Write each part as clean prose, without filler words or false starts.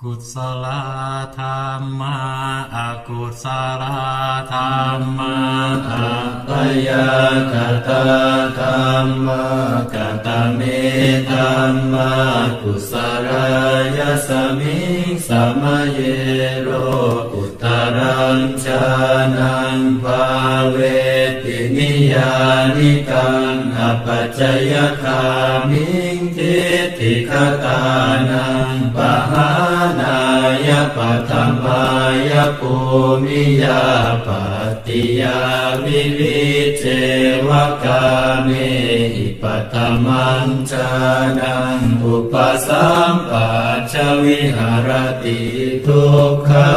กุศลธรรมะอกุศลธรรมะอัปยากตาธรรมะกตเมธรรมะกุศลายสมิงสมเยโรอุตรังชานังภาเวตินิยานิกังอปัจจยคามิงทิฏฐิคตานังปหานายปัตถมายภูมิยาปัตติยาวิวิเจวกาเมหิปัตถมัญจานังอุปสัมปัชชวิหารติทุกขา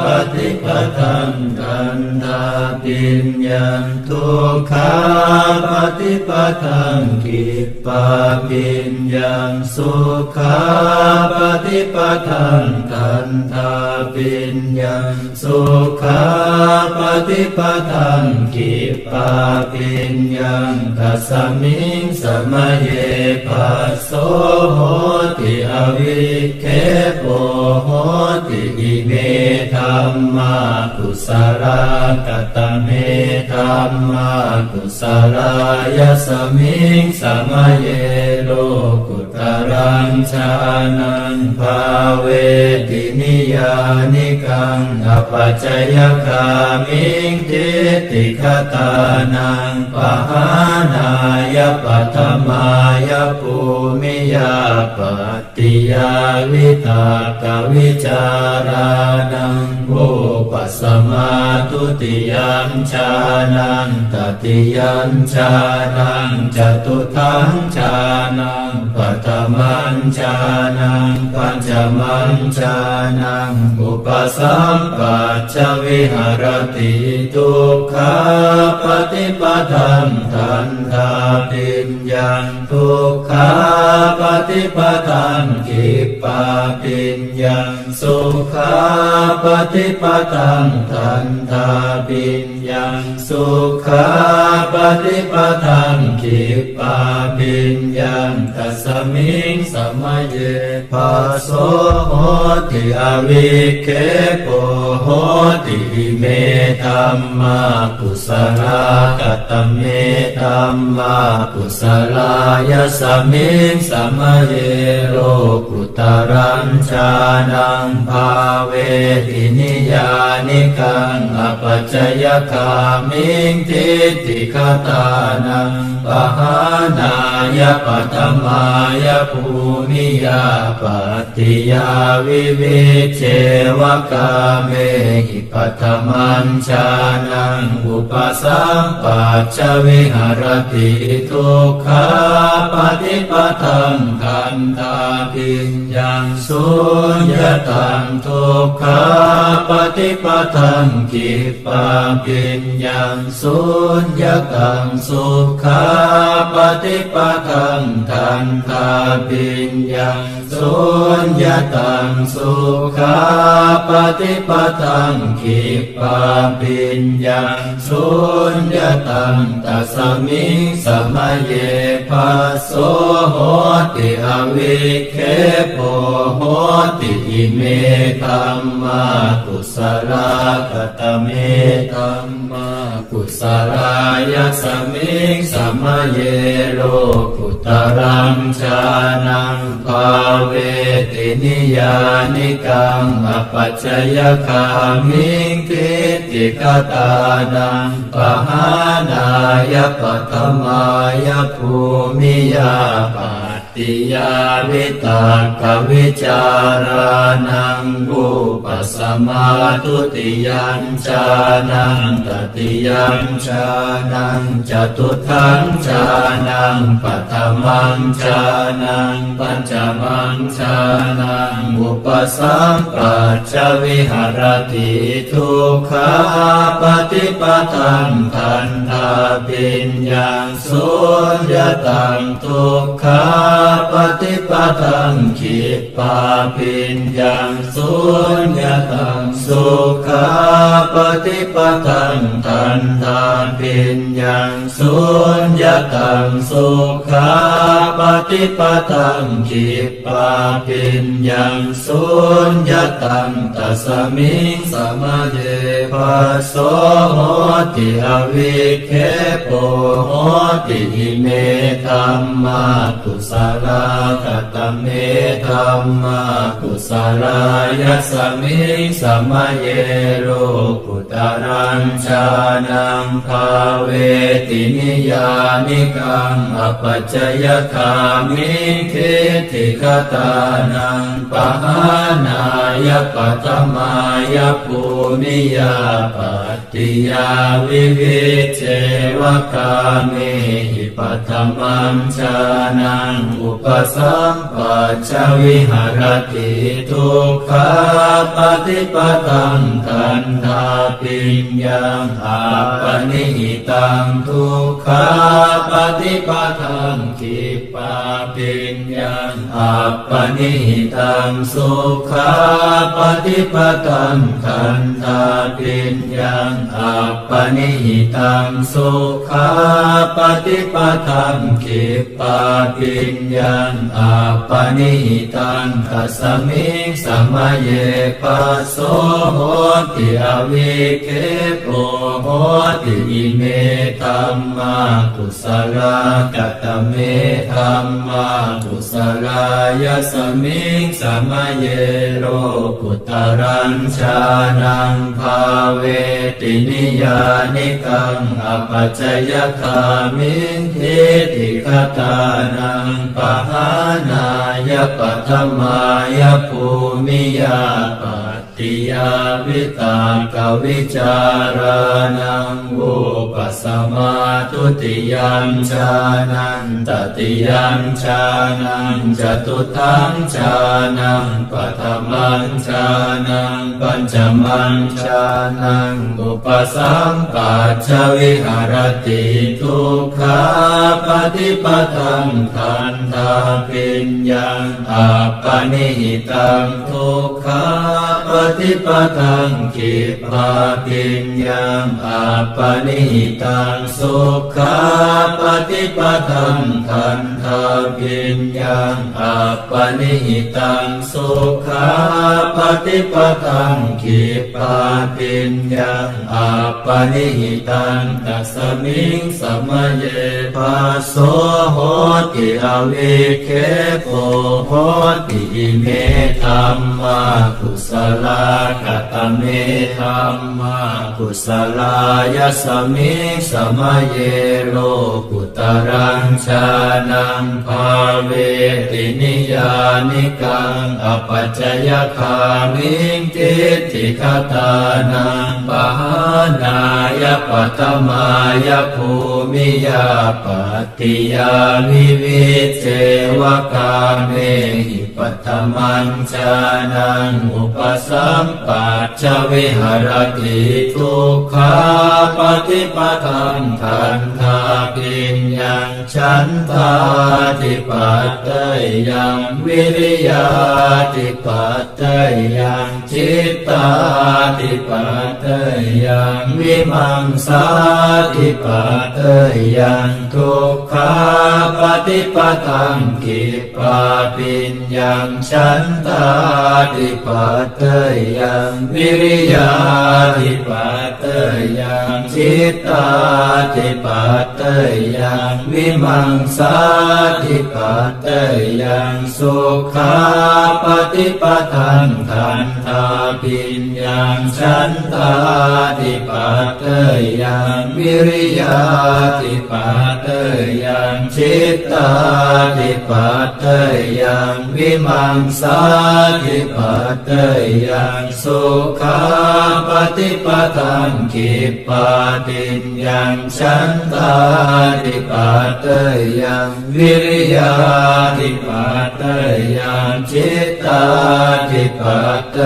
ปฏิปทังกันธาปิญญังทุกขาปฏิปทังกิปปาปิญญังสุขาปฏิปทังกันธาปิญญังสุขาปฏิปทังกิปปาปิญญังตัสมิงสมเยปัสโสโหติอวิเคปโหติอิเมธัมมากุศลกตเมธัมมากุศลายสมิงสมเยโลกุตรังชานังภาเวตินิยานิกังอปัจจยคามิงทิฏฐิคตานังปหานายปัตถมายภูมิยาปัตติยาวิตากวิจารานังโวปัสสมาทุติยัญชานังตติยัญชานังจตุทังชานังปัตถมัญชานังปัญจมัญชานังอุปสัมปัชชวิหารติทุกขาปฏิปทังทันทาปิญญังทุกขาปฏิปทังกิปปาปิญญังสุขาปฏิปทังทันทาปิญญังสุขาปฏิปทังกิปปาปิญญังตัสมิงสมเยปัสโสโหติอวิเคปโหติอิเมธัมมากุศลกตเมธัมมากุศลายสมิงสมเยโลกุตรังชานังภาเวตินิยานิกังอปัจจยคามิงทิฏฐิคตานังปหานายปัตถมายภูมิยาปัตติยาวิวิเชวกาเมหิปัตถมัญชานังอุปสัมปัชชวิหารติทุกขาปฏิปทังคันธาปิญญังสุญญตังทุกขาปฏิปทังกิปปาปิญญังสุญญตังสุขาปฏิปทังทันธาปิญญังสุญญตังสุขาปฏิปทังกิปปาปิญญังสุญญตังตัสมิงสมเยปัสโสโหติอวิเคปโหติอิเมธัมมากุศลกตเมธัมมากุศลายสมิงสมเยโลกุตรังชานังภาเวตินิยานิกังอปัจจยคามิงทิฏฐิคตานังปหานายปัตถมายภูมิยาปัตติยาวิตากวิจารานังอุปสมาทุติยัญชานังตติยัญชานังจตุทังชานังปัตถมัญชานังปัญจมัญชานังอุปสัมปัชชวิหารติทุกขาปฏิปทังทันทาปิญญังสุญญตังทุกขาปฏิปทังกิปปาปิญญังสุญญตัง สุขาปฏิปทังทันทาปิญญังสุญญตังสุขาปฏิปทังคิปปาปิญญังสุญญตังตัสมิงสมาเยปัสโสโหติอวิเคโปโหติอิเมธัมมากุศลกตเมธัมมากุศลายสมิงสมาเยโรกุตรัญชานังภาเวตินิยานิกังอปัจจยคามิทิฏฐิคตานังปหานายปัตมายภูมิยาปัตติยาวิวิเจวกามิหิปัตมัญชานังอุปสัมปัชชวิหารติทุกขาปฏิปตังทันทาปิญญังอาปนิหิตังทุกขาปฏิปตังคิปปาปิญญังอาปนิหิตังสุขาปฏิปตังทันทาปิญญังอาปนิหิตังสุขาปฏิปตังคิปปาปิญญังอาปนิหิตังตัสมิงสมาเยปัสโสโหติอวิเคโปโหติอิเมธัมมากุศลกตเมธัมมากุศลายสมิงสมาเยโรกุตรัญชานังภาเวตินิยานิกังอปัจจยคามิทิฏฐิคตานังปหานายปัตมายภูมิยาปัตติยาวิตากวิจารานังอุปสมาทุติยัญชานังตติยัญชานังจตุทังชานังปัฏฐมัญชานังปัญจมัญชานังอุปสัมปัชชวิหารติทุกขาปฏิปทังทันทาปิญญังอาปนิหิตังทุกขาปฏิปทังคิปปาปิญญังอาปนิหิตังสุขาปฏิปทังทันทาปิญญังอาปนิหิตังสุขาปฏิปทังคิปปาปิญญังอาปนิหิตังตัสมิงสมาเยปัสโสโหติอวิเคโปโหติอิเมธัมมากุศลกตเมธัมมากุศลายสมิงสมาเยโลกุตรัญชานังภาเวตินิยานิกังอปัจจยคามิทิฏฐิคตานังปหานายปัตมายภูมิยาปัตติยาวิวิเจวกาเมหิปัตมัญชานังอุปสัมปัชชวิหารติทุกขาปฏิปทังทันทาปิญญังฉันทาติปัตเตยังวิริยาติปัตเตยังจิตตาติปัตเตยังวิมังสาติปัตเตยังทุกขาปฏิปทังคิปปาปิญญังฉันทาติปัตเตยังวิริยาติปัตเตยังจิตตาติปัตเตยังวิมังสาติปัตเตยังสุขาปฏิปทังทันทาปิญญังฉันทาติปัตเตยังวิริยาติปัตเตยังจิตตาติปัตเตยังวิมังสาติปัตเตยังสุขาปฏิปทังคิปปาปิญญังฉันทาติปัตเตยังวิริยาติปัตเตยังจิตต ตาธิปัตเต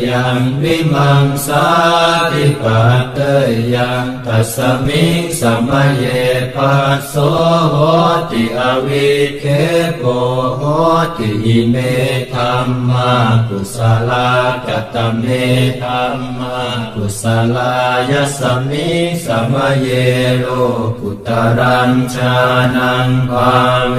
ยังวิมังสาธิปัตเตยังตัสมิงสมัยเยปัสโสโหติอวิเคโกโหติอิเมธัมมากุศลากตเมธัมมากุศลายสมิงสมัยเยโลกุตรัญชานังภาเว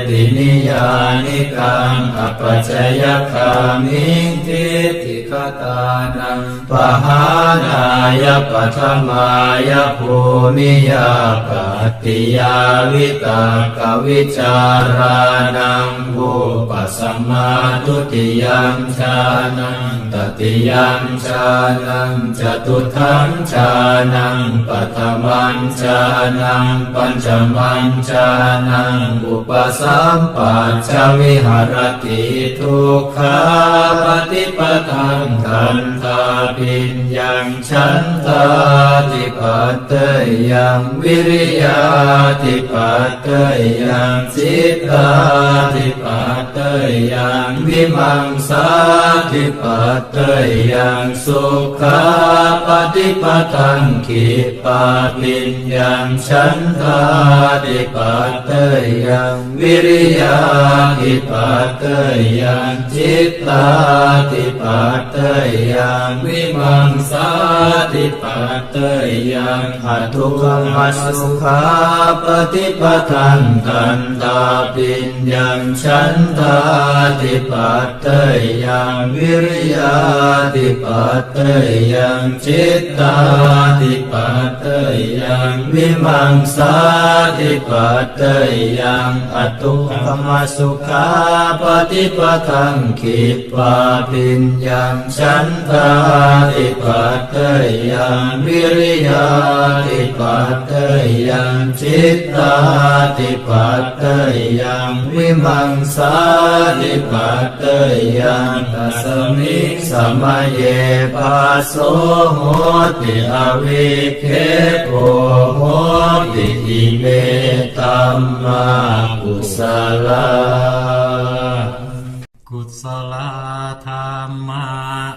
ตินิยานิกังอปัจจยคามิงทิฏฐิคตานังปหานายปัทมายภูมิยาปัตติยาวิตากวิจารานังอุปสัมมาทุติยัมฌานังตติยัมฌานังจตุถังฌานังปัฏฐมัญฌานังปัญจมัญฌานังอุปสัมปัชฌวิหารติทุกขาปฏิปทังขันธาปิญญังฉันทาธิปัตเตยังวิริยาธิปัตเตยังจิตตาธิปัตเตยังวิมังสาธิปัตเตยังสุขาปฏิปทังขิปาปิญญังฉันทาธิปัตเตยังวิริยาธิปัตเตยังจิตตาธิปัตเตยังวิมังสาธิปัตเตยังอทุกขมัสสุขาปฏิปทังขันธาปิญญังฉันทาธิปัตเตยังวิริยาธิปัตเตยังจิตตาธิปัตเตยังวิมังสาธิปัตเตยังอทุกขมัสสุขาปฏิปทังขิปาปิญญังฉันทาธิปัตเตยังวิริยาธิปัตเตยังจิตตาธิปัตเตยังวิมังสาธิปัตเตยังตัสมิงสมัยเยปัสโสโหติอวิเคโกโหติอิเมธัมมากุศลากุศลธรรมา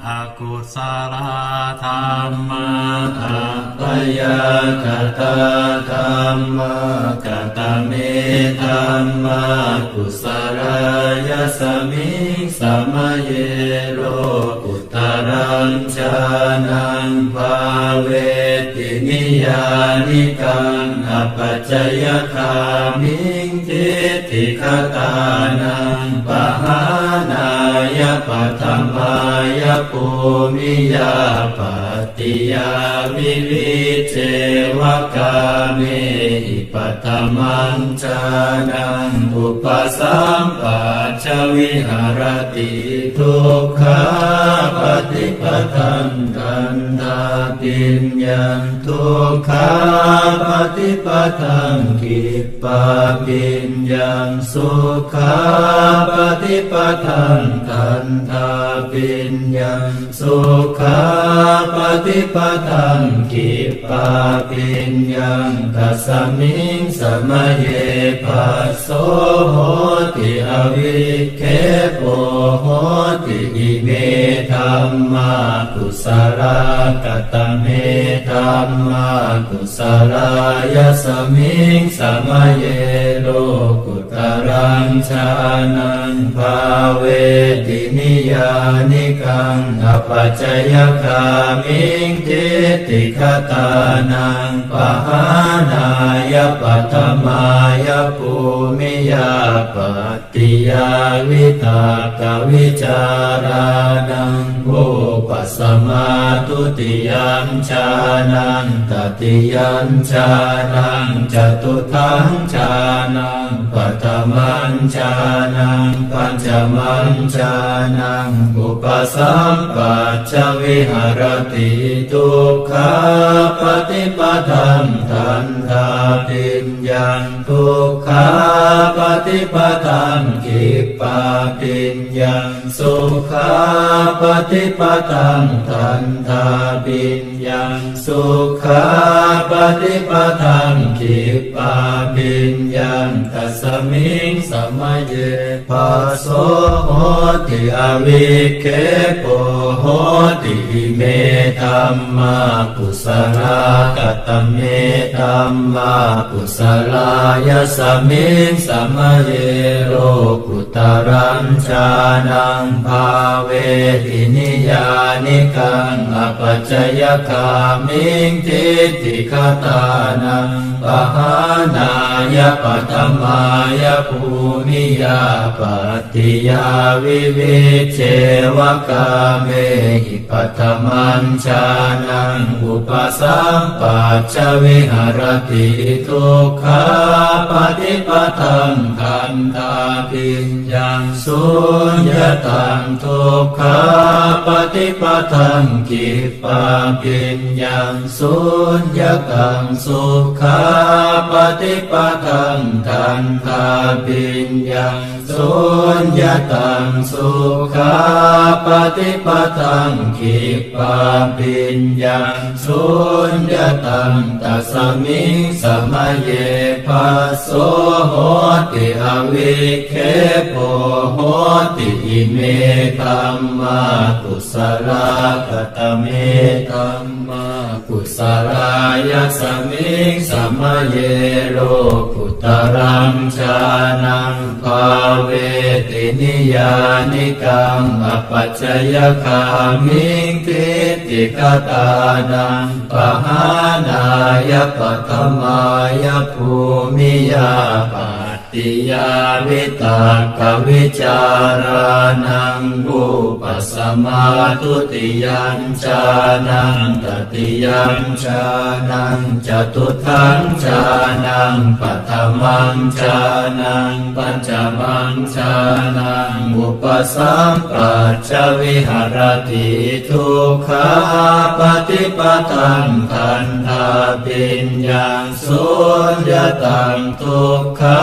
อกุศลธรรมาอัปยากตาธรรมากตเมธัมมากุศลายสมิงสมัยเยโลกุตรัญชานังภาเวตินิยานิกังอปัจจยคามิงทิฏฐิคตานังปหานายปัฏฐมายภูมิยาปัตติยาวิวิเจวกาเมหิปัฏฐมัญฌานังอุปสัมปัชฌวิหารติทุกขาปฏิปทังขันธาปิญญังทุกขาปฏิปทังขิปาปิญญังสุขาปฏิปทังขันธาปิญญังสุขาปฏิปทังขิปาปิญญังตัสมิงสมัยเยปัสโสโหติอวิเคโกโหติอิเมธัมมากุศลากตเมธัมมากุศลายสมิงสมัยเยโลกุตรัญชานังภาเวตินิยานิกังอปัจจยคามิงทิฏฐิคตานังปหานายปัฏฐมายภูมิยาปัตติยาวิตากวิจารานังอุปสัมมาทุติยัมฌานังตติยัมฌานังจตุถังฌานังปัฏฐมัญฌานังปัญจมัญฌานังอุปสัมปัชฌวิหารติทุกขาปฏิปทังขันธาปิญญังทุกขาปฏิปทังขิปาปิญญังสุขาปฏิปทังขันธาปิญญังสุขาปฏิปทังขิปาปิญญังตัส สมิงสมัยเยปัสโสโหติอวิเคโปโหติอิเมธัมมากุศลกตเมธัมมากุศลายสมิงสมัยเยโลกุตรัญชานังภาเวทินิยานิกังอปัจจยคามิงทิฏฐิคตานังปหานายปัตมายภูมิยาปัตติยาวิวิเชวกาเมหิปัตมัญชานังอุปสัมปัจจวิหารติทุกขาปฏิปทังคันธาปิญญังสุญญตังทุกขาปฏิปทังกิปปาปิญญังสุญญตังสุขาปฏิปทังคันธาปิญญังสุญญตังสุขาปฏิปทังกิปปาปิญญังสุญญตังตัสมิงสมัยเยปัสโสโหติอวิเคโปโหติอิเมธัมมากุศลกตเมธัมมากุศลายสมิงสมัยเยโลกุตรัญชานังภาเวตินิยานิกังอปัจจยคามิงทิฏฐิคตานังปหานายปัตมายภูมิยาปัตติยาวิตากวิจารานังอุปสมาทุติยัญชานังตติยัญชานังจตุทัญชานังปัฏฐมัญชานังปัญจมัญชานังอุปสัมปัจจวิหารติทุกขาปฏิปทังคันธาปิญญังสุญญตังทุกขา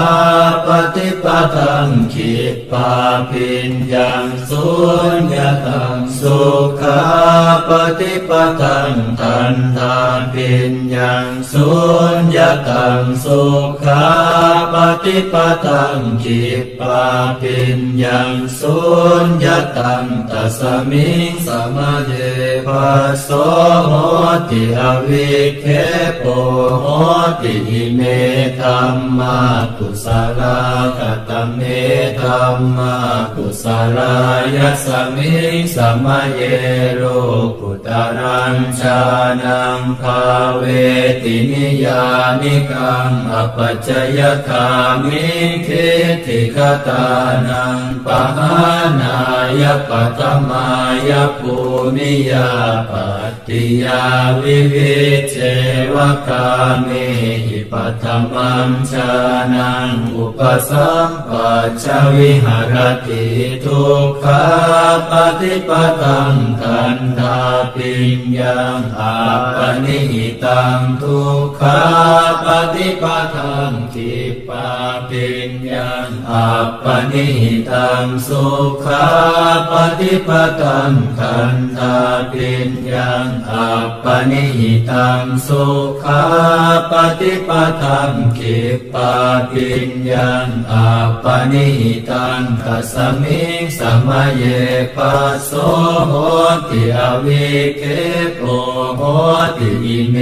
ปฏิปทังขิปปาปิญญังสุญญตังสุขาปฏิปทังคันธาปิญญังสุญญตังสุขาปฏิปทังขิปปาปิญญังสุญญตังตัสมิงสมัยเยปัสโสโหติอวิเคโปโหติอิเมธัมมากุศลกตเมธัมมากุศลายสมิงสมัยเยโลกุตรัญชานังภาเวตินิยานิกังอปัจจยคามิงทิฏฐิคตานังปหานายปัตมายภูมิยาปัตติยาวิวิเชวกาเมหิปัตมัญชานังอุปสัมปัจจวิหารติทุกขาปฏิปทังคันธาปิญญังอัปปนิหิตังทุกขาปฏิปทังขิปปาปิญญังอัปปนิหิตังสุขาปฏิปทังคันธาปิญญังอัปปนิหิตังสุขาปฏิปทังขิปปาปิญญังอัปปนิหิตังตัสมิงสมัยเยปัสโสโหติอวิเคโปโหติอิเม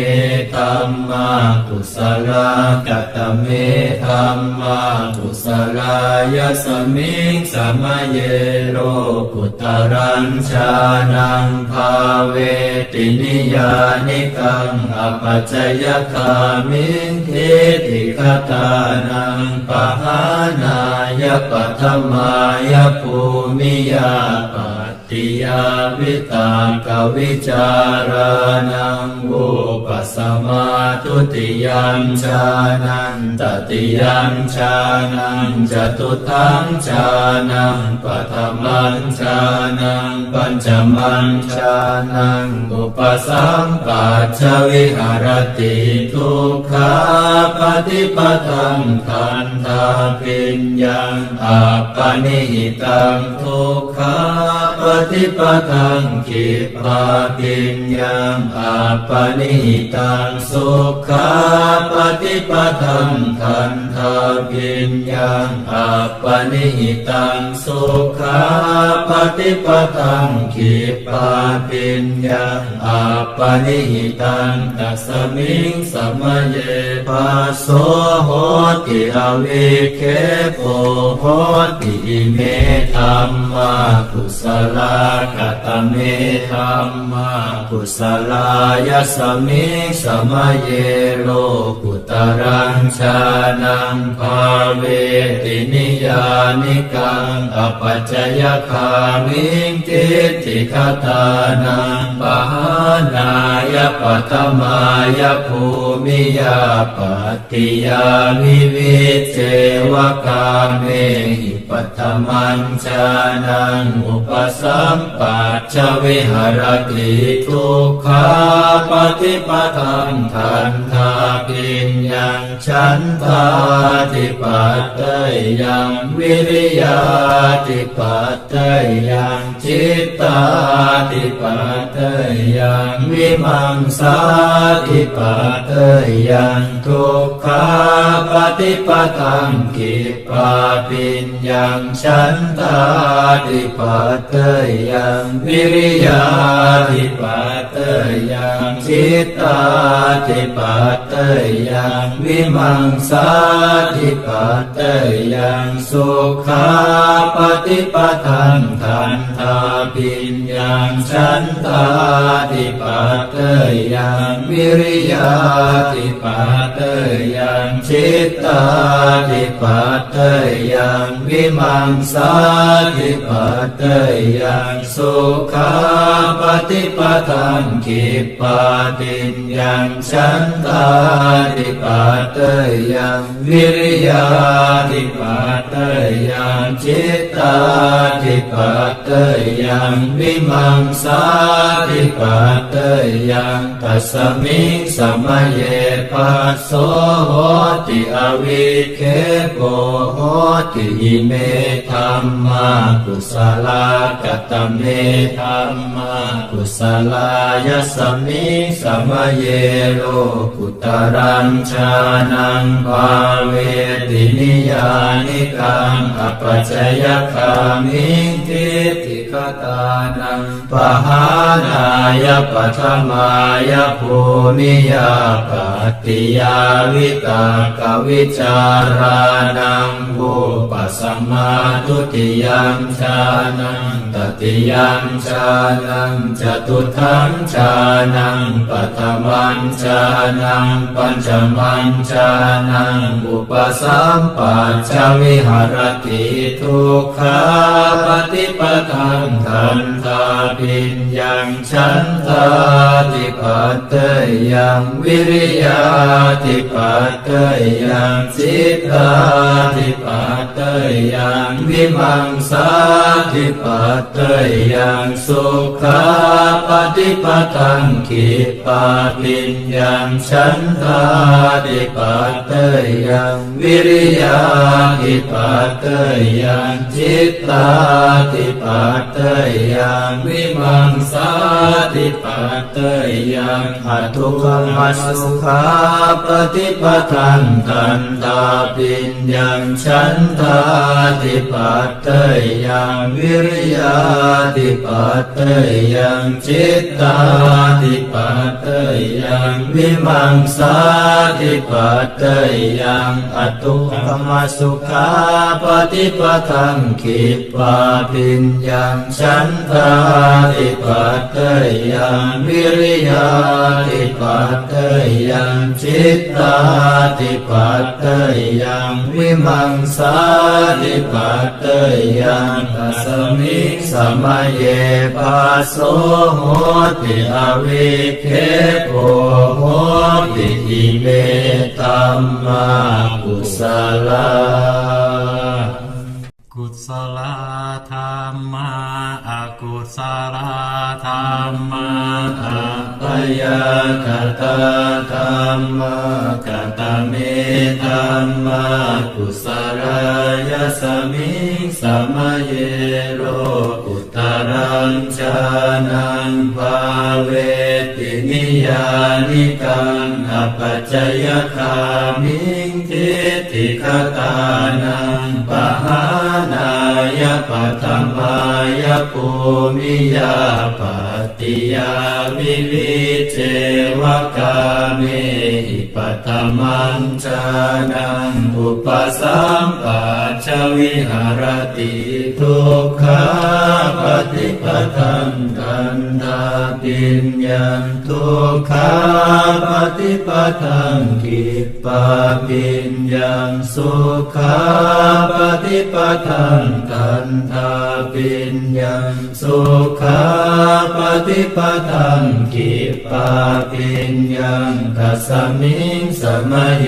ธัมมากุศลกตเมธัมมากุศลายสมิงสมัยเยโลกุตรัญชานังภาเวตินิยานิกังอปัจจยคามิงทิฏฐิคตานังปหานายปัตมายภูมิยาปัตติยาวิตากวิจารานังอุปสมาทุติยัญชานังตติยัญชานังจตุทัญชานังปัฏฐมัญชานังปัญจมัญชานังอุปสัมปัจจวิหารติทุกขาปฏิปทังคันธาปิญญังอัปปนิหิตังทุกขาป ฏิปทังขิปาปิญญังอัปปนิหิตังสุขาปฏิปทังทันทาปิญญังอัปปนิหิตังสุขาปฏิปทังขิปาปิญญังอัปปนิหิตังตัสมิงสัมเยปัสโสโหติอวิเคโปโหติอิเมธัมมากุศลกตเมธัมมากุศลายสมิงสัมเยโลกุตรังชานังภาเวตินิยานิกังอปัจจยคามิงทิฏฐิคตานังปหานายปัตมายภูมิยาปัตติยาวิวิเจวกาเมหิปัตมัญชานังอุปสัมปัชชวิหารติทุกขาปฏิปทังทันทาปิญญังฉันทาติปัตเตยังวิริยาติปัตเตยังจิตตาติปัตเตยังวิมังสาติปัตเตยังทุกขาปฏิปทังกิปาปิญญังฉันทาติปัตเตยังวิริยาติปัตเตยังจิตตาติปัตเตยังวิมังสาติปัตเตยังสุขาปฏิปทังทันทาปิญญังฉันทาติปัตเตยังวิริยาติปัตเตยังจิตตาติปัตเตยังวิมังสาติปัตเตยังสุขาปฏิปทังกิปาปิญญังฉันทาติปัตเตยังวิริยาติปัตเตยังจิตตาติปัตเตยังวิมังสาติปัตเตยังตัสมิงสัมเยปัสโสโหติอวิเคโปโหติอิเมธัมมากุศลกตเมธัมมากุศลายสมิงสัมเยโลกุตรังชานังภาเวตินิยานิกังอปัจจยคามิงทิฏฐิคตานังปหานายปัทมายภูมิยาปัตติยาวิตากวิจารานังอุปสัมมาทุติยัมชานังตติยัมชานังจตุทัมชานังปัฏฐมัญชานังปัญจมัญชานังอุปสัมปัชชวิหารติทุกขาปฏิปทังทันทาปิญญังฉันทาติปัตเตยังวิริยาติปัตเตยังจิตตาติปัตเตยังวิมังสาติปัตเตยังสุขาปฏิปทังขิปาปิญญังฉันทาติปัตเตยังวิริยาติปัตเตยังจิตตาติปัตเตยังวิมังสาติปัตเตยังอทุกขมัสสุขาปฏิปทังทันตาปิญญังฉันทาติปัตเตยังวิริยาติปัตเตยังจิตตาติปัตเตยังวิมังสาติปัตเตยังอทุกขมัสสุขาปฏิปทังขิปาปิญญังฉันทาติปัตเตยังวิริยาติปัตเตยังจิตตาติปัตเตยังวิมังสาติปัตเตยังตัสมิงสัมเยปัสโสโหติอวิเคโปโหติอิเมธัมมากุศลากุศลธรรมาอกุศลธรรมาอัปปยกตาธรรมกตเมธัมมากุศลายสมิงสัมเยโลกุต รังชานังภาเวตินิยานิกังอปัจจยคามิงทิฏฐิคตานังปหานายปัตถมายภูมิยาปัตติยาวิวิเจวกาเมหิปัตตมัญจานังอุปสัมปัชชวิหารติทุกขาปฏิปทังกันธาปิญญังทุกขาปฏิปทังกิปปาปิญญังสุขาปฏิปทังกันธาปิญญังสุขาปฏิปทังกิปปาปิญญังตัสมิงสมัยเย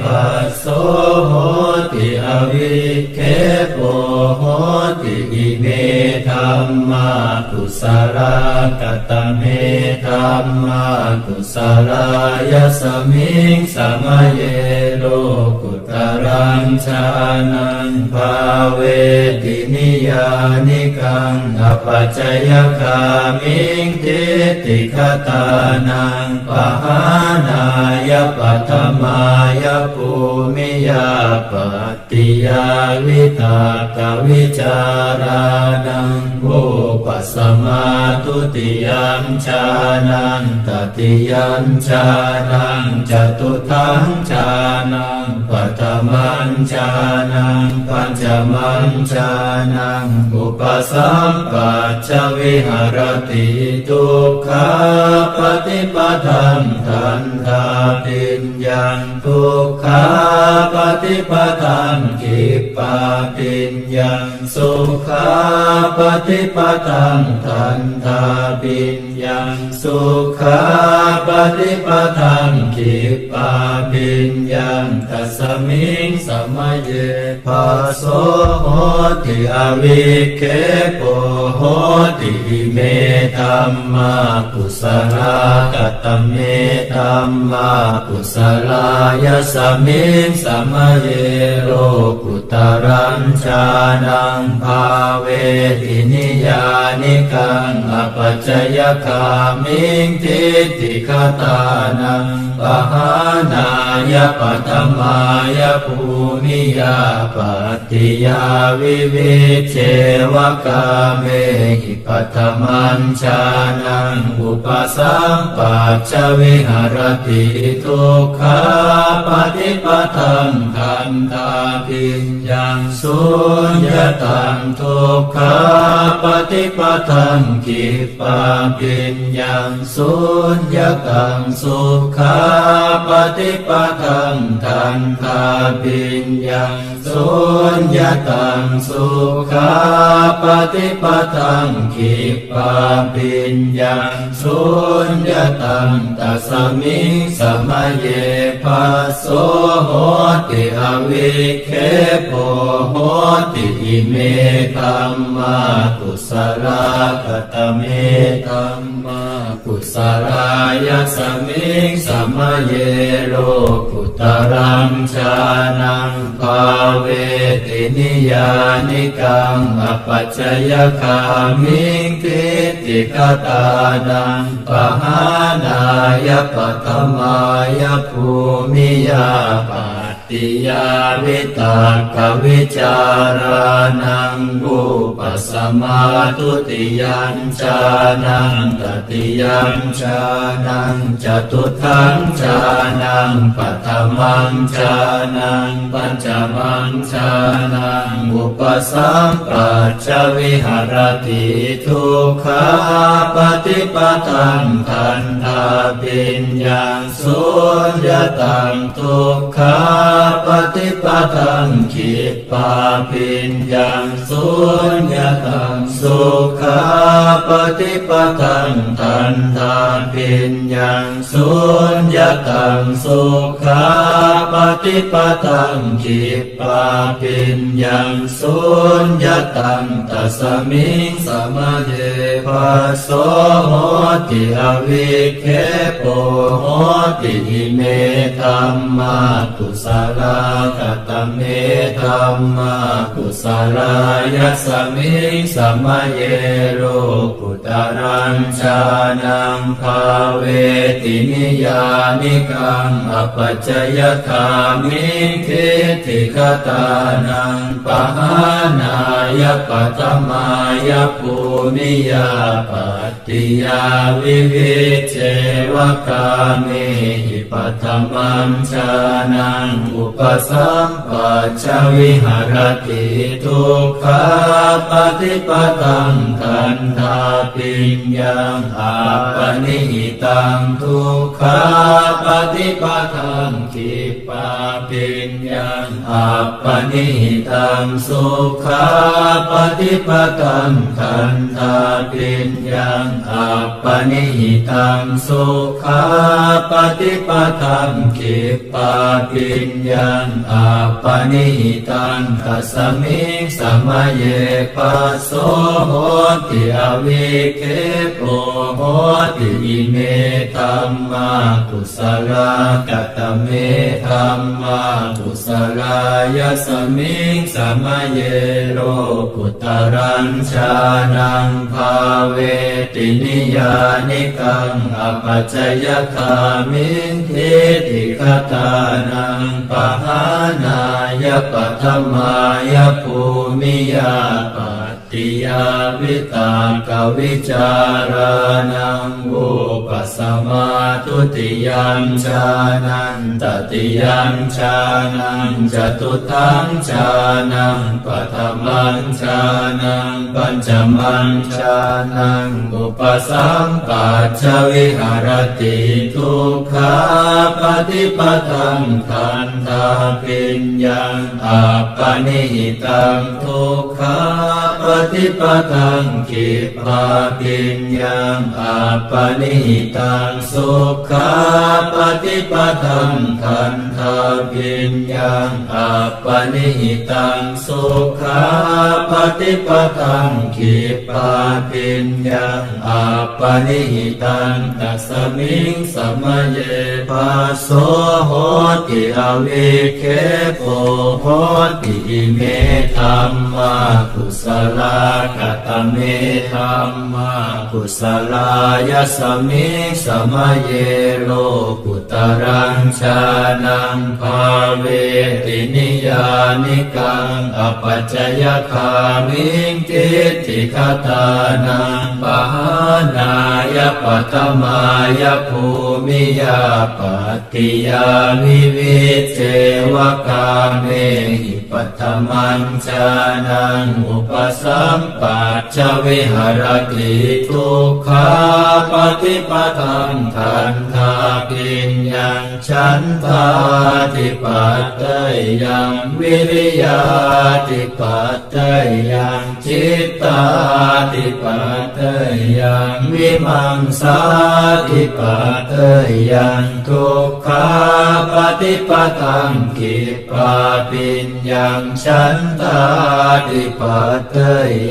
ปัสโสโหติอวิเคโปโหติอิเมธัมมากุสลากตเมธัมมากุสลายสมิงสมัยเยโลกุตรังชานังภาเวตินิยานิกังอปัจจยคามิงทิฏฐิคตานังปหานายปัตถมายภูมิยาปัตติยาวิตากวิจารานังโวปัสสมาตุติยัมชานังตติยัมชานังจตุทังชานังปัตตมัญชานังปัญจมัญชานังอุปสัมปัชชวิหารติทุกขาปฏิปทังทันทาปิญญังทุกขาปฏิปทังกิปปาปิญญังสุขาปฏิปทังทันทาปิญญังสุขาปฏิปทังกิปปาปิญญังตัสมิงสมัยเยปัสโสโหติอวิเคโปโหติอิเมธัมมากุสลากตเมธัมมากุสลายสมิงสมัยเยโลกุตรังชานังภาเวตินิยานิกังอปัจจยคามิงทิฏฐิคตานังปหานายปัตถมายภูมิยาปัตติยาวิวิเชวกาเมหิปัตถมัญชานังอุปสัมปัชชวิหารติทุกขาปฏิปทังทันทาปิญญังสุญญตังทุกขาปฏิปทังกิปปาปิญญังสุญญตังสุขาปฏิปทังทันทาปิญญังสุญญตังสุขาปฏิปทังกิปปาปิญญังสุญญตังตัสมิงสมัยเยปัสโสโหติอวิเคโปโหติอิเมธัมมากุสลากตเมธัมมากุสลายสมิงสมัยเยโลกุตรังชานังภาเวตินิยานิกังอปัจจยคามิงทิฏฐิคตานังปหานายปัตถมายภูมิยาปัตติยาวิตากวิจารานังอุปสมาตุติยัญชานังตติยัญชานังจตุทังชานังปัตถมัญชานังปัญจมัญชานังอุปสัมปัชชวิหารติทุกขาปฏิปทังทันทาปิญญังสุญญตังทุกขาปฏิปทังกิปปาปิญญังสุญญตังสุขาปฏิปทังทันทาปิญญังสุญญตังสุขาปฏิปทังกิปปาปิญญังสุญญตังตัสมิงสมัยเยปัสโสโหติอวิเคโปโหติอิเมธัมมากุส ลากตเมธัมมากุศลายสมิงสมเยโรกุตรัญชานังภาเวตินิยานิกังอปัจจยคามิทิฏฐิคตานังปหานายปัตมายภูมิยาปัตติยาวิวิเชวกามิหิปัตมัญชานังอุปสัมปัชชวิหารติทุกขาปฏิปตังคันธาปิญญังอาปนิหิตังทุกขาปฏิปตังคิปาปิญญังอาปนิหิตังสุขาปฏิปตังคันธาปิญญังอาปนิหิตังสุขาปฏิปตังคิปาปิญญังอาปนิหิตังตัสมิงสมเยปัสโสโหติอวิเคปโหติอิเมธัมมากุศลกตเมธัมมากุศลายสมิงสมเยโรกุตรัญชานังภาเวตินิยานิกังอปัจจยคามิทิฏฐิคตานังปหานายปัตมายภูมิยาปัตติยาวิตากวิจารานังอุปสมาทุติยัญชานันตติยัญชานังจตุทังชานังปัฏมัญชานังปัญจมัญชานังอุปสัมปัชชวิหารติทุกขาปฏิปตังคันธาปิญญังอาปนิหิตังทุกขาปฏิปตังคิปาปิญญังอาปนิหิตังสุขาปฏิปตังคันธาปิญญังอาปนิหิตังสุขาปฏิปตังคิปาปิญญังอาปนิหิตังตัสมิงสมเยปัสโสโหติอวิเคปโหติอิเมธัมมากุศลกตเมธัมมากุศลายสมิงสมเยโลกุตรัญชานังภาเวตินิยานิกังอปัจจยคามิทิฏฐิคตานังปหานายปัตมายภูมิยาปัตติยาวิวิเชวกาเมหิปัตมัญชานังอุปสัมปัชชวิหารติทุกขาปฏิปตังคันธาปิญญังฉันทาติปัตตยังวิริยาติปัตตยังจิตตาติปัตตยังวิมังสาติปัตตยังทุกขาปฏิปตังคิปาปิญญังฉันทาติปัตต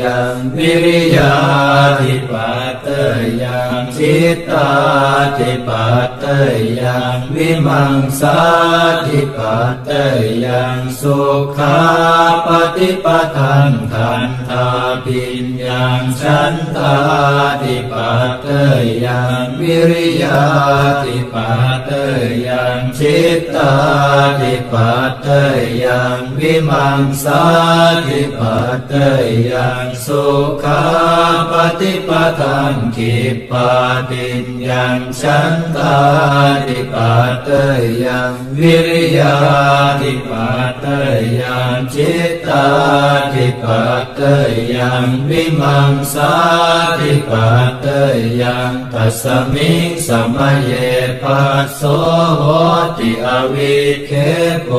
ยังวิริยาติปัตตยังจิตตาติปัตตยังวิมังสาติปัตตยังสุขาปฏิปตังคันธาปิญญังฉันทาติปัตตยังวิริยาติปัตตยังจิตตาติปัตตยังวิมังสาติปัตตยังสุขาปฏิปตังคิปาปิญญังฉันทาติปัตตยังวิริยาติปัตตยังจิตตาติปัตตยังวิมังสาติปัตตยังตัสมิงสมเยปัสโสโหติอวิเคป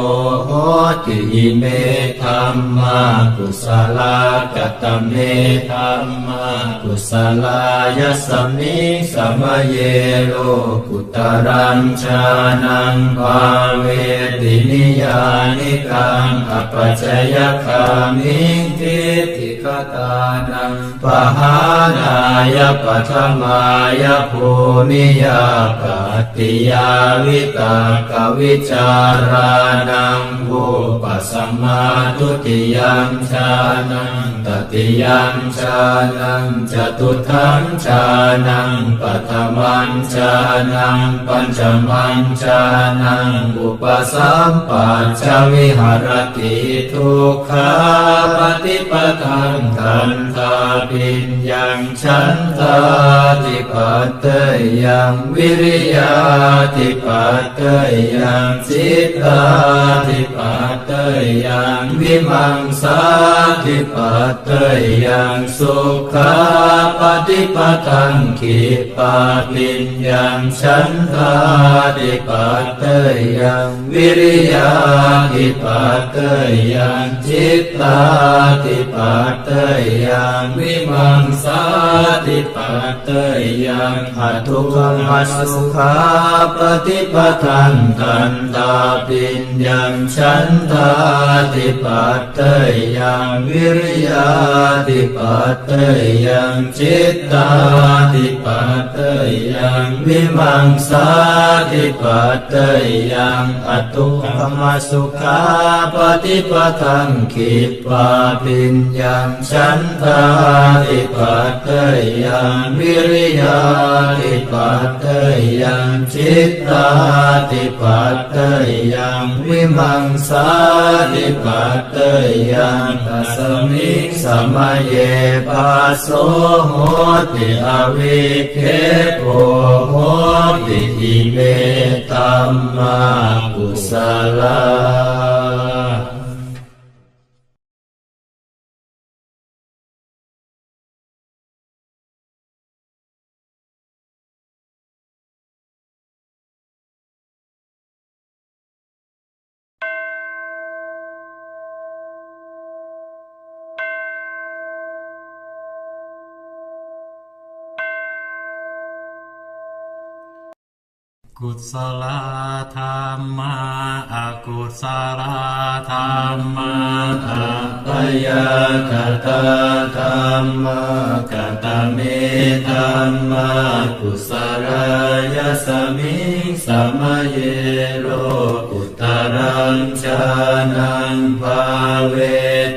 โหติอิเมธัมมากุศลกตเมธัมมากุศลายสมิงสมเยโลกุตรัญชานังภาเวตินิยานิกังอปัจจยคามิทิฏฐิ ฆตานังปหานายปัทมายภูมิยาปัตติยาวิตากวิจารานังอุปสัมมาทุติยัมฌานังตติยัมฌานังจตุถังฌานังปัฏฐมัญฌานังปัญจมัญฌานังอุปสัมปันชวิหารติทุกขาปฏิปทังขันธาปิญญังฉันทาติปัตเตยังวิริยาติปัตเตยังจิตตาติปัตเตยังวิมังสาติปัตเตยังสุขาปฏิปทังขิปาปิญญังฉันทาติปัตเตยังวิริยาติปัตเตยังจิตตาติปัตเตยังวิมังสาติปัตเตยังอัตถุขังมัสสุขาปฏิปทังขันธาปิญญังฉันทาติปัตเตยังวิริยาติปัตเตยังจิตตาติปัตเตยังวิมังสาติปัตเตยังอัตถุขังมัสสุขาปฏิปทังขิปาปิญญังฉันทาติปัตเตยังวิริยาติปัตเตยังจิตตาติปัตเตยังวิมังสาติปัตเตยังตัสมิงสมัยเยปัสโสโหติอวิเคโปโหติอิเมตัมมากุศลากุศลธรรมะอกุศลธรรมะอัปปยากตาธรรมะกตเมธรรมะกุศลายสมิงสมัยเยโลกุตรังชานังภาเว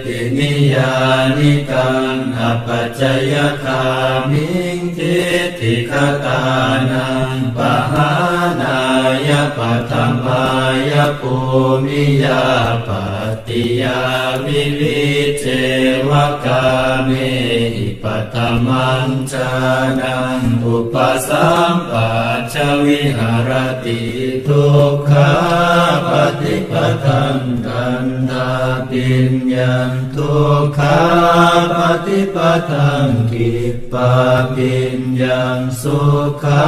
ตินิยานิกังอปัจจยคามิงทิฏฐิคตานังปหานายปัทมายภูมิยาปัตติยาวิวิเจวกาเมหิปัฏฐมัญฌานังอุปสัมปันชวิหารติทุกขาปฏิปทังขันธาปิญญังทุกขาปฏิปทังขิปาปิญญังสุขา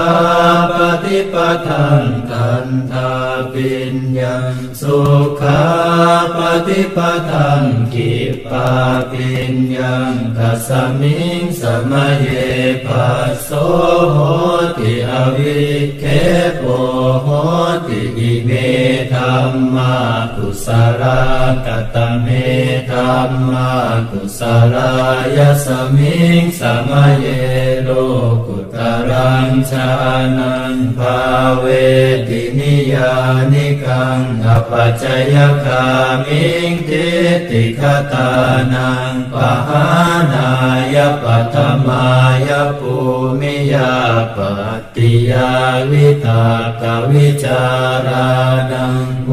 ปฏิปทังขันธาปิญญังสุขาปฏิปทังขิปาปิญญังตัสมิงสมัยเยปัสโสโหติอวิเคโปโหติอิเมธัมมากุศลกตเมธัมมากุศลายสมิงสมัยเยโลกุตรังชานังภาเวตินิยานิกังอปัจจยคามิงทิฏฐิคตานังปหานายปัทมายภูมิยาปัตติยาวิตากวิจารานังโอ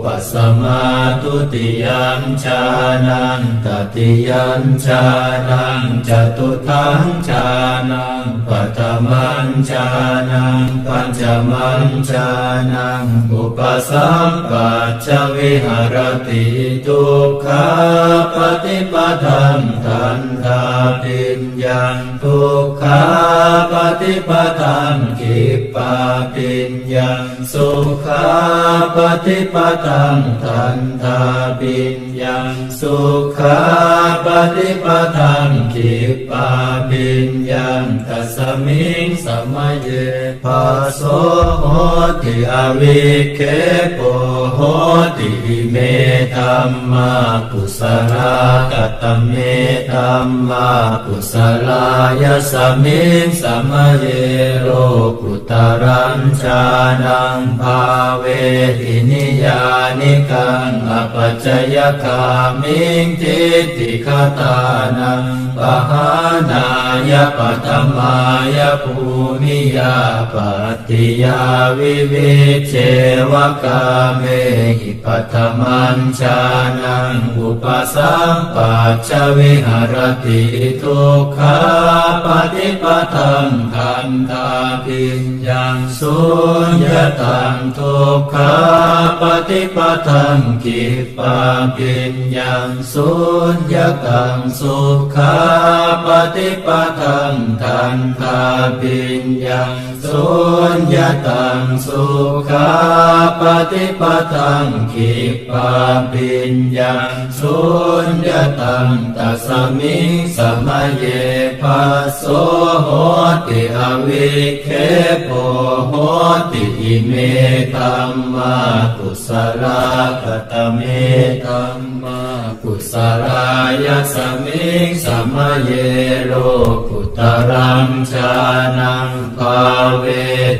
ปัสมาทุติยัมฌานังตติยัมฌานังจตุถังฌานังปัฏฐมัญฌานังปัญจมัญฌานังอุปสัมปันชวิหารติทุกขาปฏิปทังขันธาปิญญังทุกขาปฏิปทังขิปาปิญญังสุขาปฏิปทังขันธาปิญ ยังสุขาปฏิปทังคิปาปิญญังตัสมิงสมัยเยปัสโสโหติอวิเคปโหติเมธัมมากุศลกตเมธัมมากุศลายสมิงสมัยเยโลกุตรัญชานังภาเวทินิยานิกังอปัจจยคามิงทิฏฐิคตานังปหานายปัตมายภูมิยาปัตติยาวิวิเชวกาเมหิปัตมัญชานังอุปสัมปัชชวิหารติทุกขาปฏิปทังคันธาปิญญังสุญญตังทุกขาปฏิปทังกิปาปิญญังสุญญตังสุขาปฏิปทังคันธาปิญญังสุญญตังสุขาปฏิปทังกิปาปิญญังสุญญตังตัสมิงสมัยเยปัสโสโหติอวิเคปโหติอิเมธัมมากุศลกตเมธัมมากุศลายสมิงสมัยเยโลกุตรัญชานังภาเว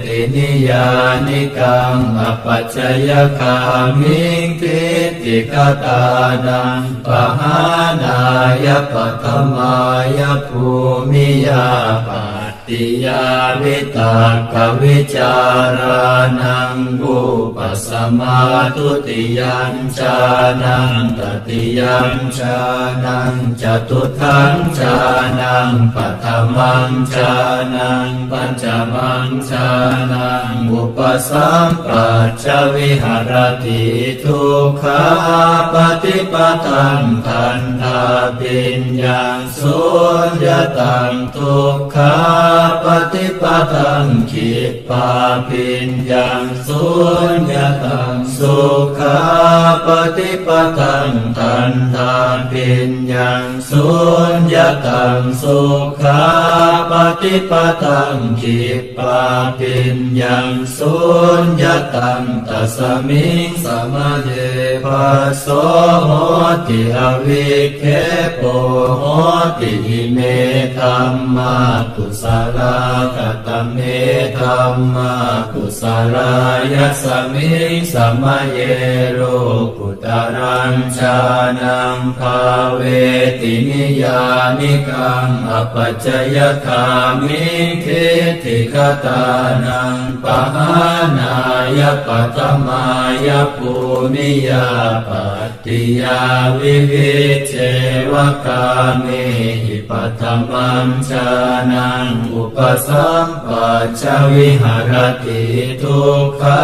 ตินิยานิกังอปัจจยคามิงทิฏฐิคตานังปหานายปัตมายภูมิยาปัตติยาวิตากวิจารานังอุปสมาทุติยัญชานังตติยัญชานังจตุทัญชานังปัฏมัญชานังปัญจมัญชานังอุปสัมปัชชวิหารติทุกขาปฏิปทังคันธาปิญญังสุญญตังทุกขาปฏิปทังคิปาปิญญังสุญญตังสุขาปฏิปทังคันธาปิญญังสุญญตังสุขาปฏิปทังคิปาปิญญังสุญญตังตัสมิงสมัยเยปัสโสโหติอวิเคปโหติอิเมธัมมากุศลกตเมธัมมากุศลายสมิงสมัยเยโลกุตรัญชานังภาเวตินิยานิกังอปัจจยคามิงทิฏฐิคตานังปหานายปัตมายภูมิยาปัตติยาวิวิเชวกาเมหิปัตมัญชานังอุปสัมปัชชวิหารติทุกขา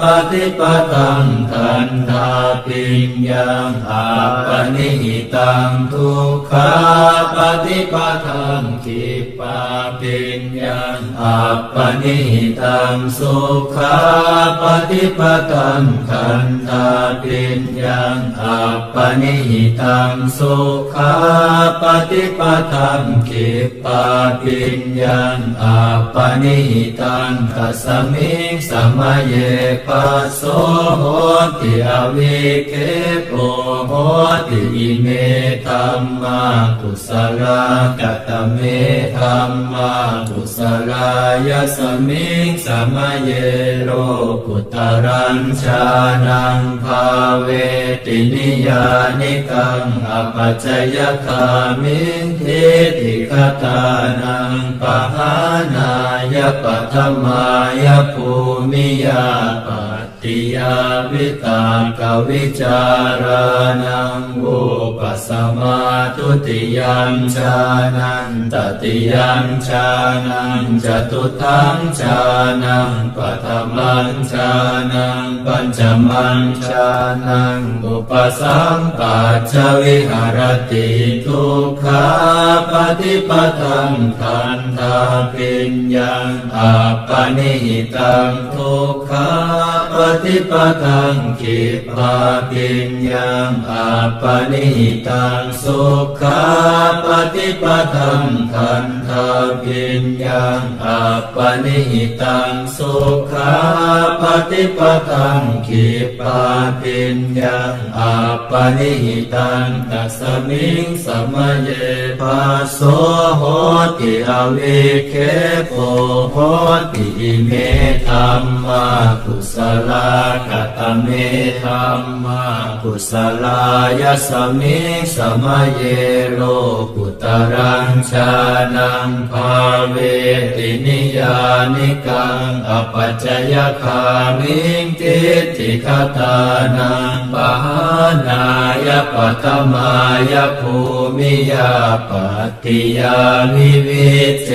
ปฏิปทังคันธาปิญญังอาปนิหิตังทุกขาปฏิปทังคิปาปิญญังอาปนิหิตังสุขาปฏิปทังคันธาปิญญังอาปนิหิตังสุขาปฏิปทังคิปาปิญญังอาปนิหิตังตัสมิงสมัยเยปัสโสโหติอวิเคปโหติอิเมธัมมากุศลกตเมธัมมากุศลายสมิงสมัยเยโลกุตรัญชานังภาเวตินิยานิกังอปัจจยคามิงทิฏฐิคตานังปหานายปัตมายภูมิยาปัตติยาวิตากวิจารานังอุปสมาทุติยัญชานังตติยัญชานังจตุทัญชานังปัฏมัญชานังปัญจมัญชานังอุปสัมปัชชวิหารติทุกขาปฏิปทังคันธาปิญญังอาปนิหิตังทุกขาป ฏิปทังขิปาปิญญังอัปปนิหิตังสุขาปฏิปทังทันทาปิญญังอัปปนิหิตังสุขาปฏิปทังขิปาปิญญังอัปปนิหิตังตัสมิงสมัยเยปัสโสโหติอวิเคโปโหติอิเมธัมมากุศลกตเมธัมมากุศลายสมิงสมัยเยโลกุตรังชานังภาเวตินิยานิกังอปัจจยคามิงทิฏฐิคตานังปหานายปัตตมายภูมิยาปัตติยาวิวิเจ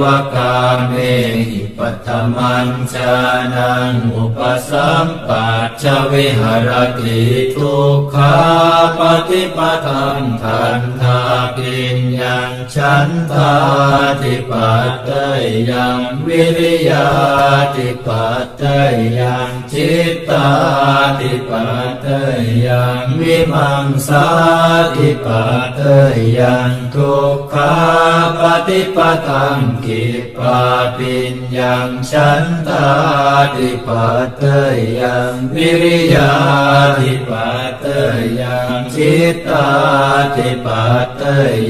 วกาเมหิปัตตมัญชานังอุปสัมปัชชวิหรติทุกขาปฏิปทังทันทาปิญญังฉันทาติปัตเตยังวิริยาติปัตเตยังจิตตาติปัตเตยังวิมังสาติปัตเตยังทุกขาปฏิปทังขิปาปิญญังฉันทาติปัตเตยังวิริยาติปัตเตยังจิตตาติปัตเต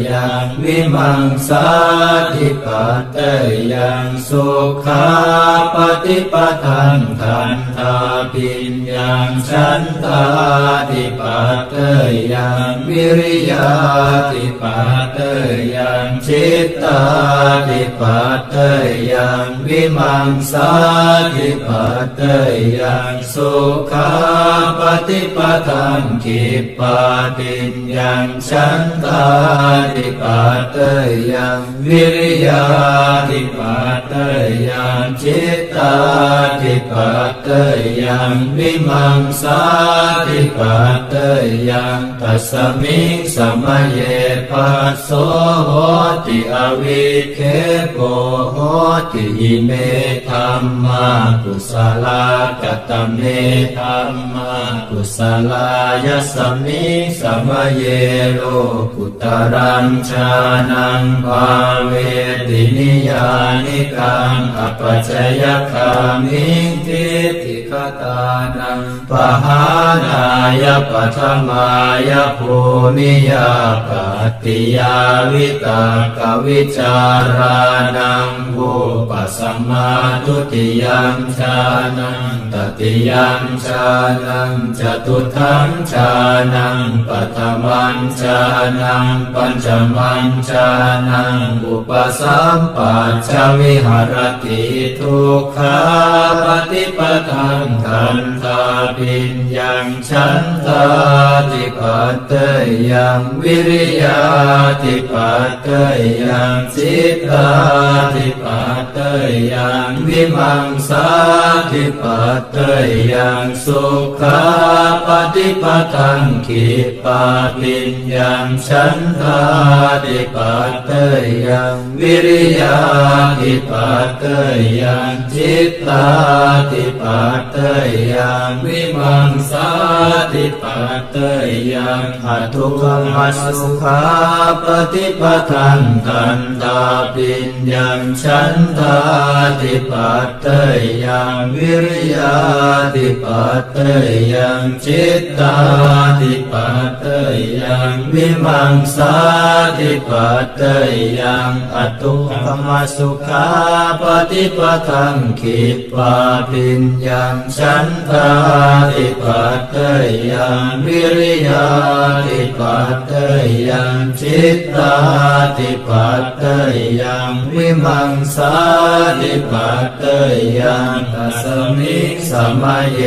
ยังวิมังสาติปัตเตยังสุขาปฏิปทังทันทาปิญญังฉันทาติปัตเตยังวิริยาติปัตเตยังจิตตาติปัตเตยังวิมังสาติปัตเตยังสุขาปฏิปทังขิปาปิญญังฉันทาติปัตเตยังวิริยาติปัตเตยังจิตตาติปัตเตยังวิมังสาติปัตเตยังตัสมิงสมัยเยปัสโสโหติอวิเคโปโหติอิเมธัมมากุศลกตเมธัมมากุศลายสมิงสมัยเยโลกุตรังชานังภาเวตินิยานิกังอปัจจยคามิงทิฏฐิคตานังปหานายปัทมายภูมิยาปัตติยาวิตากวิจารานังวุปสัมมาทุติยัมชานังตติยัมชานังจตุทัมชานังปัฏฐมัญชานังปัญจมัญชานังอุปสัมปัชชวิหรติทุกขาปฏิปทังทันทาปิญญังฉันทาติปัตเตยังวิริยาติปัตเตยังจิตตาติปัตเตยังวิมังสาติปัตเตยังสุขาปฏิปทังขิปาปิญญังฉันทาติปัตเตยังวิริยาติปัตเตยังจิตตาติปัตเตยังวิมังสาติปัตเตยังอทุกขมัสสุขาปฏิปทังทันตาปิญญังฉันทาติปัตเตยังวิริยาติปัตเตยังจิตตาติปัตเตยังวิมังสาติปัตเตยังอทุกขมัสสุขาปฏิปทังขิปาปิญญังฉันทาติปัตเตยังวิริยาติปัตเตยังจิตตาติปัตเตยังวิมังสาติปัตเตยังตัสมิงสมัยเย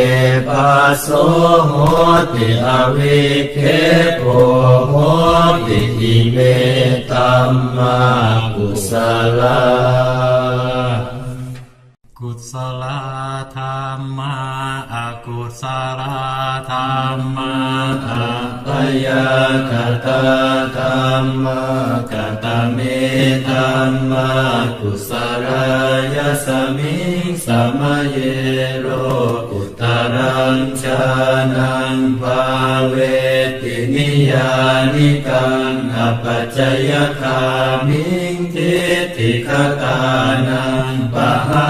ปัสโสโหติอวิเคโปโหติอิเมธัมมากุศลากุศลธรรมาอกุศลธรรมาอัปปยคตาธรรมกตเมธัมมากุศลายสมิงสมัยเยโลกุต รังชานังภาเวตินิยานิกังอปัจจยคามิงทิฏฐิคตานังปหา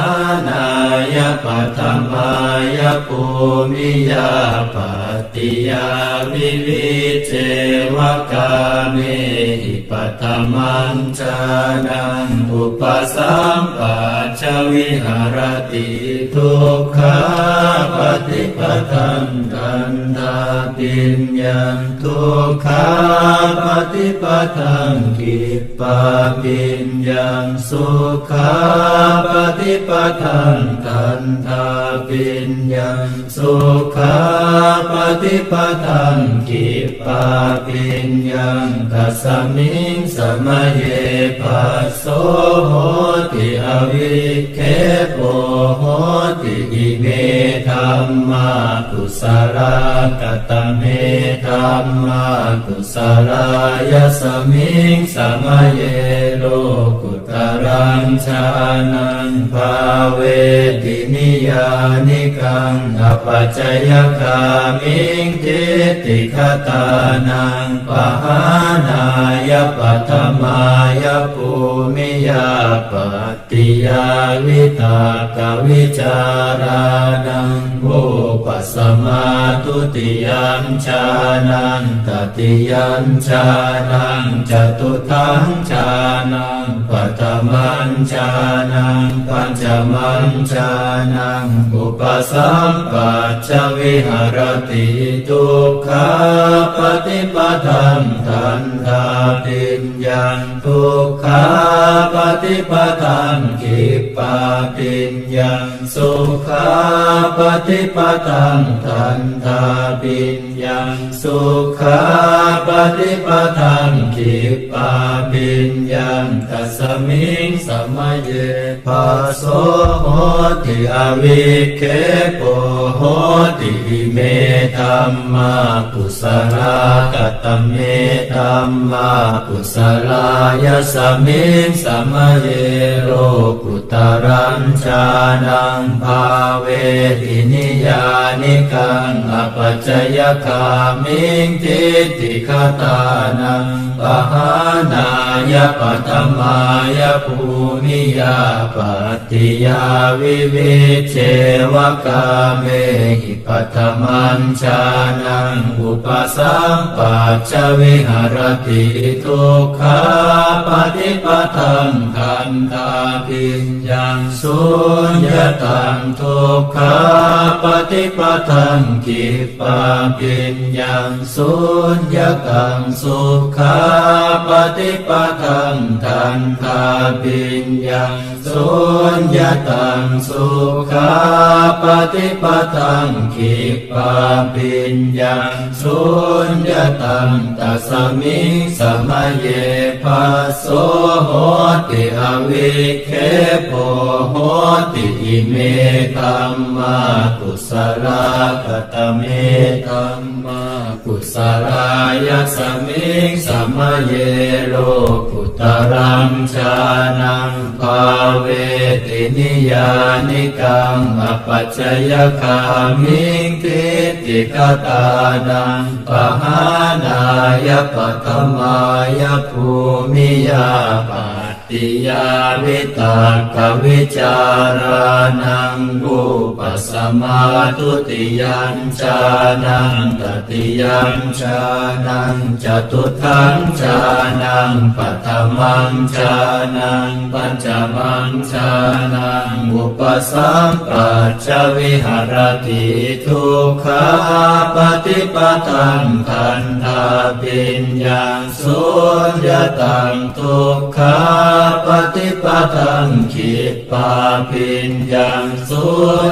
นายปัตถมายภูมิยาปัตติยาวิวิเจวกาเมหิปัตถมัญจานังอุปสัมปัชชวิหารติทุกขาปฏิปทังกันตาปิญญังทุกขาปฏิปทังกิปปาปิญญังสุขาปฏิปทังกันตาปิญญังสุขาปฏิปทังกิปปาปิญญังตัสมิงสมัยเยปัสโสโหติอวิเคโปโหติอิเมธัมมากุศลกตเมธัมมากุศลายสมิงสมัยเยโลกุตรังชานังภาเวตินิยานิกังอปัจจยคามิงทิฏฐิคตานังปหานายปัตถมายภูมิยาปัตติยาวิตากวิจารานังโวปัสสมาตุติยัญชานังตติยัญชานังจตุทังชานังปัตถมัญชานังปัญจมัญชานังอุปสัมปัชชวิหารติทุกขาปฏิปทังทันทาปิญญังทุกขาปฏิปทังกิปปาปิญญังสุขาปฏิปทังทันทาปิญญังสุขาปฏิปทังกิปปาปิญญังตัสมิงสมัยเยปัสโสโหติอวิเคโปโหติอิเมธัมมากุศลกตเมธัมมากุศลายสมิงสมัยเยโลกุตรังชานังภาเวตินิยานิกังอปัจจยคามิงทิฏฐิคตานังปหานายปัตถมายภูมิยาปัตติยาวิวิเชวกาเมหิปัตถมัญชานังอุปสัมปัชชวิหารติทุกขาปฏิปทังขันธาปิญญังสุญญตังทุกขาปฏิปทังกิปปาปิญญังสุญญตังสุขาปฏิปทังทันธาปิญญังสุญญตังสุขาปฏิปทังกิปปาปิญญังสุญญตังตัสมิงสมัยเยปัสโสโหติอวิเคโปโหติอิเมธัมมากุศลกตเมธัมมากุศลายสมิงสมัยเยโลกุตรังชานังภาเวตินิยานิกังอปัจจยคามิงทิฏฐิคตานังปหานายปัตถมายภูมิยาปัตติยาวิตากวิจารานังอุปสัมมาตุติยัญชานังตติยัญชานังจตุทังชานังปัตถมัญชานังปัญจมัญชานังอุปสัมปัชชวิหารติทุกขาปฏิปทังขันธาปิญญังสุญญตังทุกขาปฏิปทังกิปปาปิญญังสุ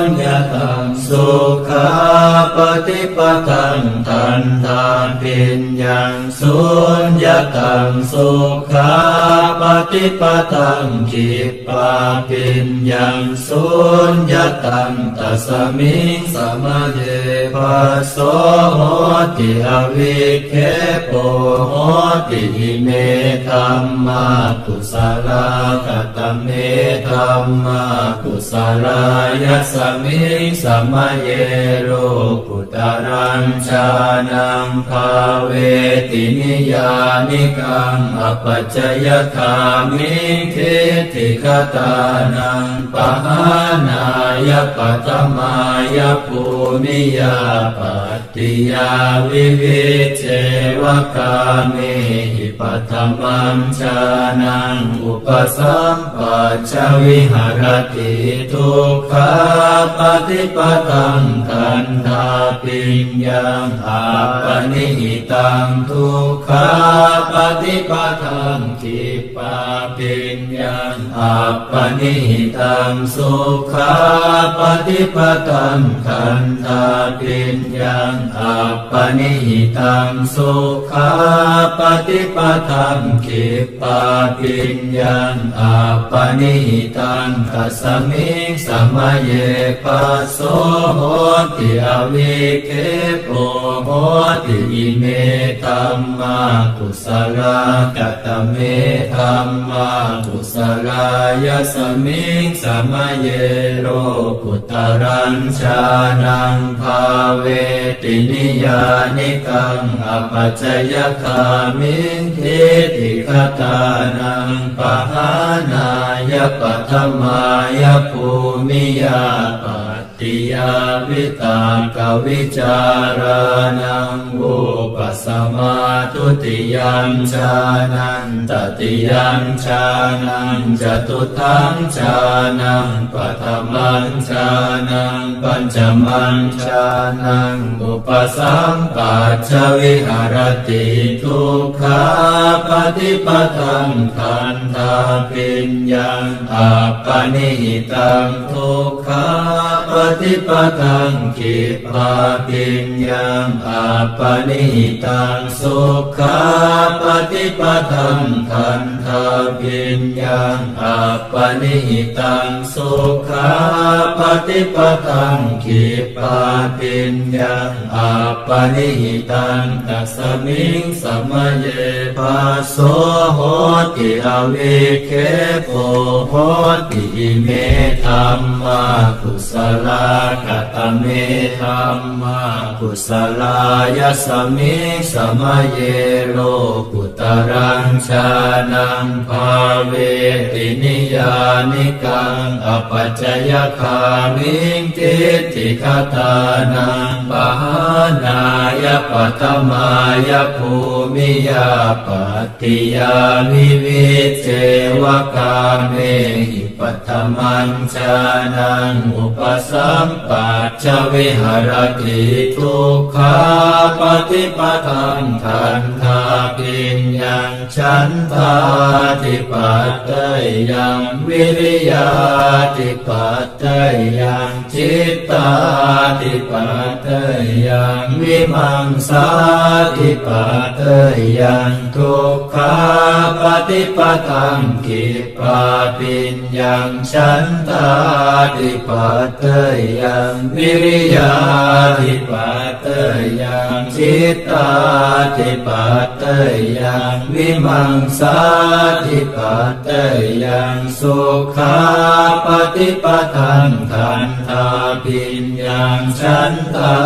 ญญตังสุขาปฏิปทังทันทาปิญญังสุญญตังสุขาปฏิปทังกิปปาปิญญังสุญ ญญตังตัสมิงสมาเยปัสโสโหติอวิเคโปโหติอิเมธัมมากุศลกตเมธัมมากุศลายสมิงสมาเยโรกุตรัญชานังภาเวตินิยานิกังอปัจจยคามิเทติคตานังปหานายปัตมายภูมิยาปัตติยาวิวิเจวกามิหิปัตมัญชานังอุปสัมปัชชวิหารติทุกขาปฏิปตังคันธาปิญญังอาปนิหิตังทุกขาปฏิปตังคิปาปิญญังอาปนิหิตังสุขาปฏิปตังคันธาปิญญังอาปนิหิตังสุขาปฏิปตังคิปาปิญญังอาปนิหิตังตัสมิงสมาเยปัสโสโหติอวิเคโปโหติอิเมธัมมากุศลกตเมธัมมากุศลายสมิงสมาเยโรกุตรัญชานังภาเวตินิยานิกังอปัจจยคามิเทติคตานังปหานายปัตมายภูมิยาปัตติยาวิตากวิจารานังอุปสมาทุติยัญชานันตติยัญชานังจตุทังชานังปัฏมัญชานังปัญจมัญชานังอุปสัมปัชชวิหารติทุกขาปฏิปตังคันธาปิญญังอาปนิหิตังทุกขาปฏิปตังคิปาปิญญังอาปนิหิตังสุขาปฏิปตังคันธาปิญญังอาปนิหิตังสุขาปฏิปตังคิปาปิญญังอาปนิหิตังตัสมิงสมาเยปัสโสโหติอวิเคโปโหติอิเมธัมมากุศลกตเมธัมมากุศลายสมิงสมาเยโรกุตรัญชานังภาเวตินิยานิกังอปัจจยคามิเทติคตานังปหานายปัตมายภูมิยาปัตติยาวิวิเจวกาเมหิปัตมัญชานังอุปสัมปัชชวิหารติทุกขาปฏิปตังคันธาปิญญังฉันทาติปัตตยังวิริยาติปัตตยังจิตตาติปัตตยังวิมังสาติปัตตยังทุกขาปฏิปตังคิปาปิญญังฉันทาติปัตตยังวิริยาติปัตตยังจิตตาติปัตตยังวิมังสาติปัตตยังสุขาปฏิปตังคันธาปิญญังฉันทา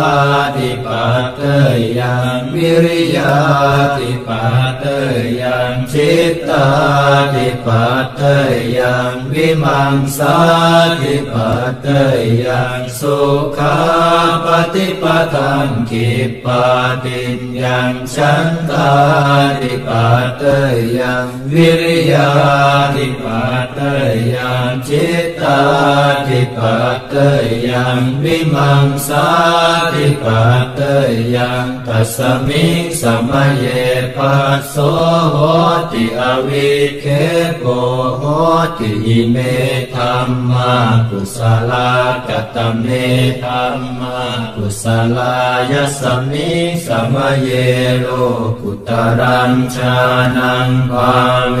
ติปัตตยังวิริยาติปัตตยังจิตตาติปัตตยังวิมังสาติปัตตยังสุขาปฏิปตังคิปาปิญญังฉันทาติปัตตยังวิริยาติปัตตยังจิตตาติปัตตยังวิมังสาติปัตตยังตัสมิงสมาเยปัสโสโหติอวิเคโปโหติอิเมธัมมากุศลกต ตเมธัมมากุศลายสมิงสมเยโลกุตรัญชานังภาเว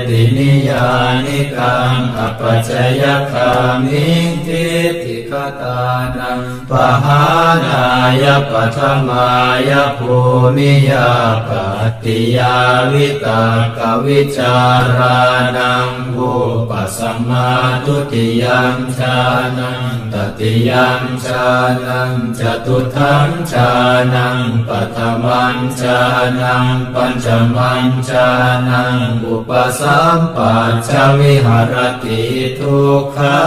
ตินิยานิกังอปัจจยคามิงทิฏฐิคตานังปหานายปัทมายภูมิยาปัตติยาวิตากวิจารานังอุปสัมมาทุติยัมฌานังตติยัมฌานังจตุถังฌานังปัฏฐมัญฌานังปัญจมัญฌานังอุปสัมปัชฌวิหารติทุกขา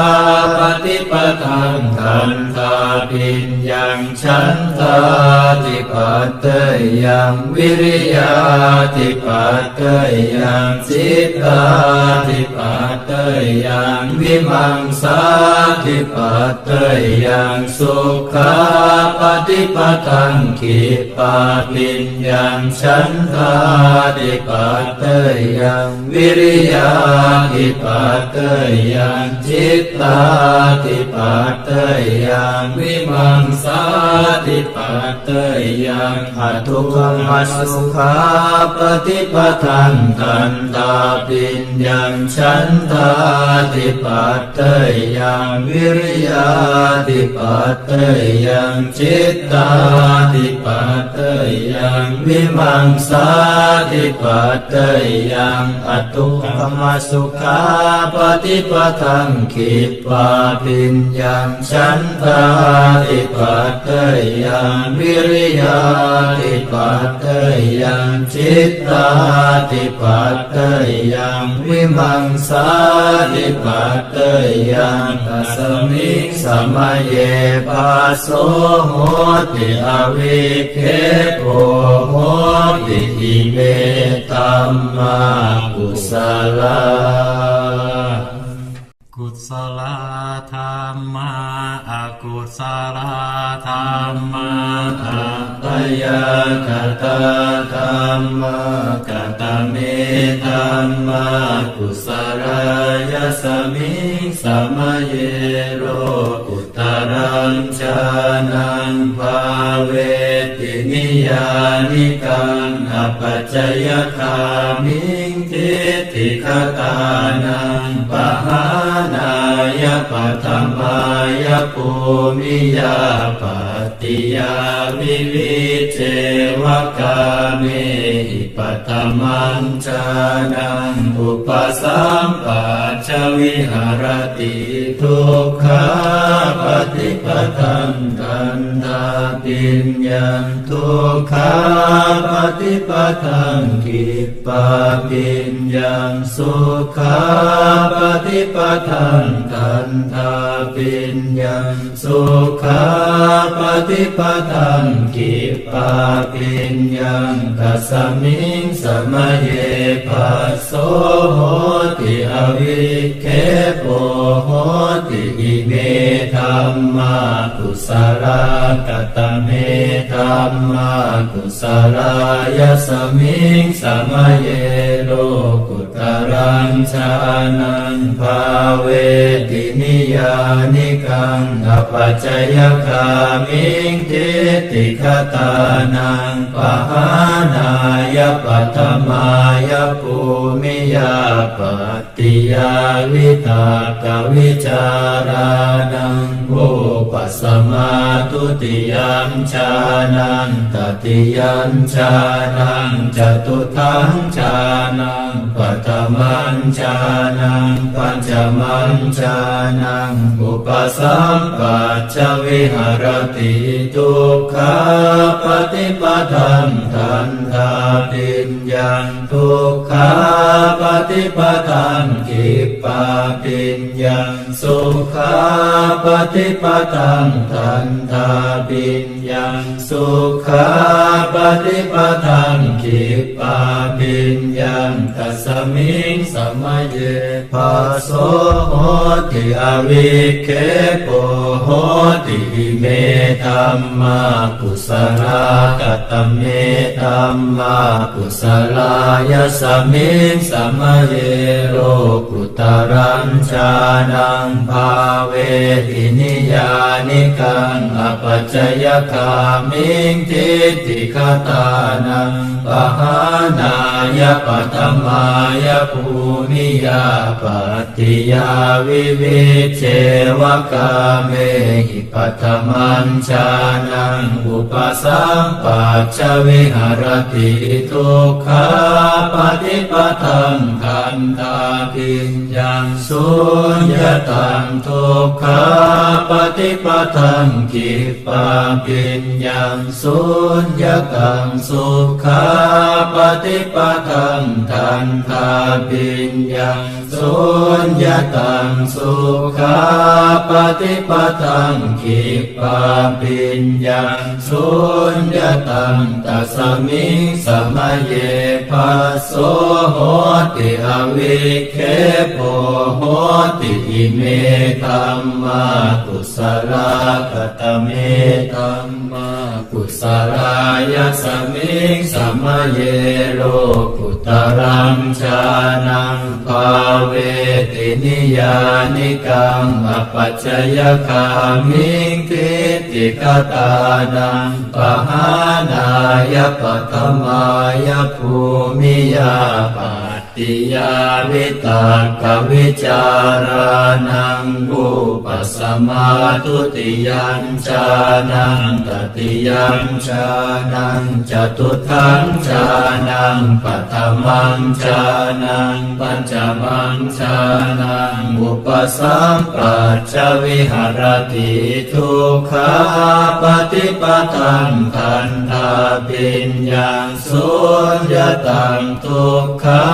ปฏิปทังขันธาปิญญังฉันทาติปัตเตยังวิริยาติปัตเตยังจิตตาติปัตเตยังวิมังสาติปัตเตยังสุขาปฏิปทังขิปาปิญญังฉันทาติปัตเตยังวิริยาติปัตเตยังจิตตาติปัตเตยังวิมังสาติปัตเตยังอทุกขมัสสุขาปฏิปทังขันธาปิญญังฉันทาติปัตเตยังวิริยาติปัตเตยังจิตตาติปัตเตยังวิมังสาติปัตเตยังอทุกขมัสสุขาปฏิปทังขิปาปิญญังฉันทาติปัตเตยังวิริยาติปัตเตยังจิตตาติปัตเตยังวิมังสาติปัตเตยังตัสมิงสมเยปัสโสโหติอวิเคโปโหติอิเมตัมมากุศลากุศลธรรมาอกุศลธรรมาอัปยากตาธรรมากตเมธัมมากุศลายสมิงสมเยโรกุตรัญชานังภาเวตินิยานิกังอปัจจยคามิงทิฏฐิคตานังปหานายปัฏฐมายภูมิยาปัตติยาวิวิเจวกาเมหิปัฏฐมัญฌานังอุปสัมปัชฌวิหารติทุกขาปฏิปทังขันธาปิญญังทุกขาปฏิปทังขิปาปิญญังสุขาปฏิปทังขันธาปิญญังสุขาปฏิปทังขิปาปิญญังตัสมิงสมเยปัสโสโหติอวิเคโปโหติอิเมธัมมากุศลกตเมธัมมากุศลายสมิงสมเยโลกุตรัญชานังภาเวตินิยานิกังอปัจจยคามิงทิฏฐิคตานังปหานายปัฏฐมายภูมิยาปัตติยาวิตากวิจารานังอุปสัมมาทุติยัมฌานังตติยัมฌานังจตุถังฌานังปัฏฐมัญฌานังปัญจมัญฌานังอุปสัมปัชฌวิหารติทุกขาปฏิปทังขันธาปิญญังทุกขาปฏิปทังขิปาปิญญังสุขาปฏิปทังขันธาปิญญังสุขาปฏิปทังขิปาปิญญังตัสมิงสมเยปัสโสโหติอวิเคโปโหติอิเมธัมมากุศลกตเมธัมมากุศลายสมิงสมเยโลกุตรัญชานังภาเวตินิยา นิกังอปัจจยคามิงทิฏฐิคตานังปหานายปัตมายภูมิยาปัตติยาวิวิเชวกาเมหิปัตมัญชานังอุปสัมปัชชวิหารติทุกขาปฏิปทังคันธาปิญญังสุญญตังทุกขาปฏิปทังกิปปาปิญญังสุญญตังสุขาปฏิปทังคันธาปิญญังสุญญตังสุขาปฏิปทังกิปปาปิญญังสุญญตังตัสมิงสมัยเยภัสโสโหติอวิเคโปโหติอิเมธัมมากุศลกตเมธัมมากุศลายสมิงสมัยเยโลกุตรังชานังภาเวตินิยานิกังอปัจจยคามิงทิฏฐิคตานังปหานายปัตมายภูมิยาปัตติยาวิตากวิจารานังอุปสมาทุติยัญชานังตติยัญชานังจตุทังชานังปัฏฐมังชานังปัญจมังชานังอุปสัมปัชชวิหารติทุกขาปฏิปทังคันธาปิญญังสุญญตังทุกขา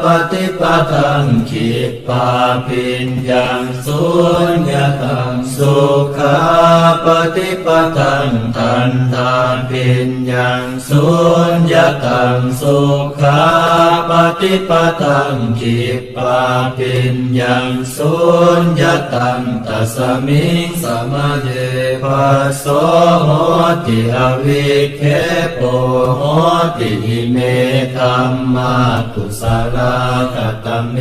ปฏิปทังขิปปาปิญญังสุญญตังสุขาปฏิปทังคันธาปิญญังสุญญตังสุขาปฏิปทังขิปปาปิญญังสุญญตังตัสมิงสมัยเยภัสโสโหติอวิเคโปโหติอิเมธัมมากุศลกตเม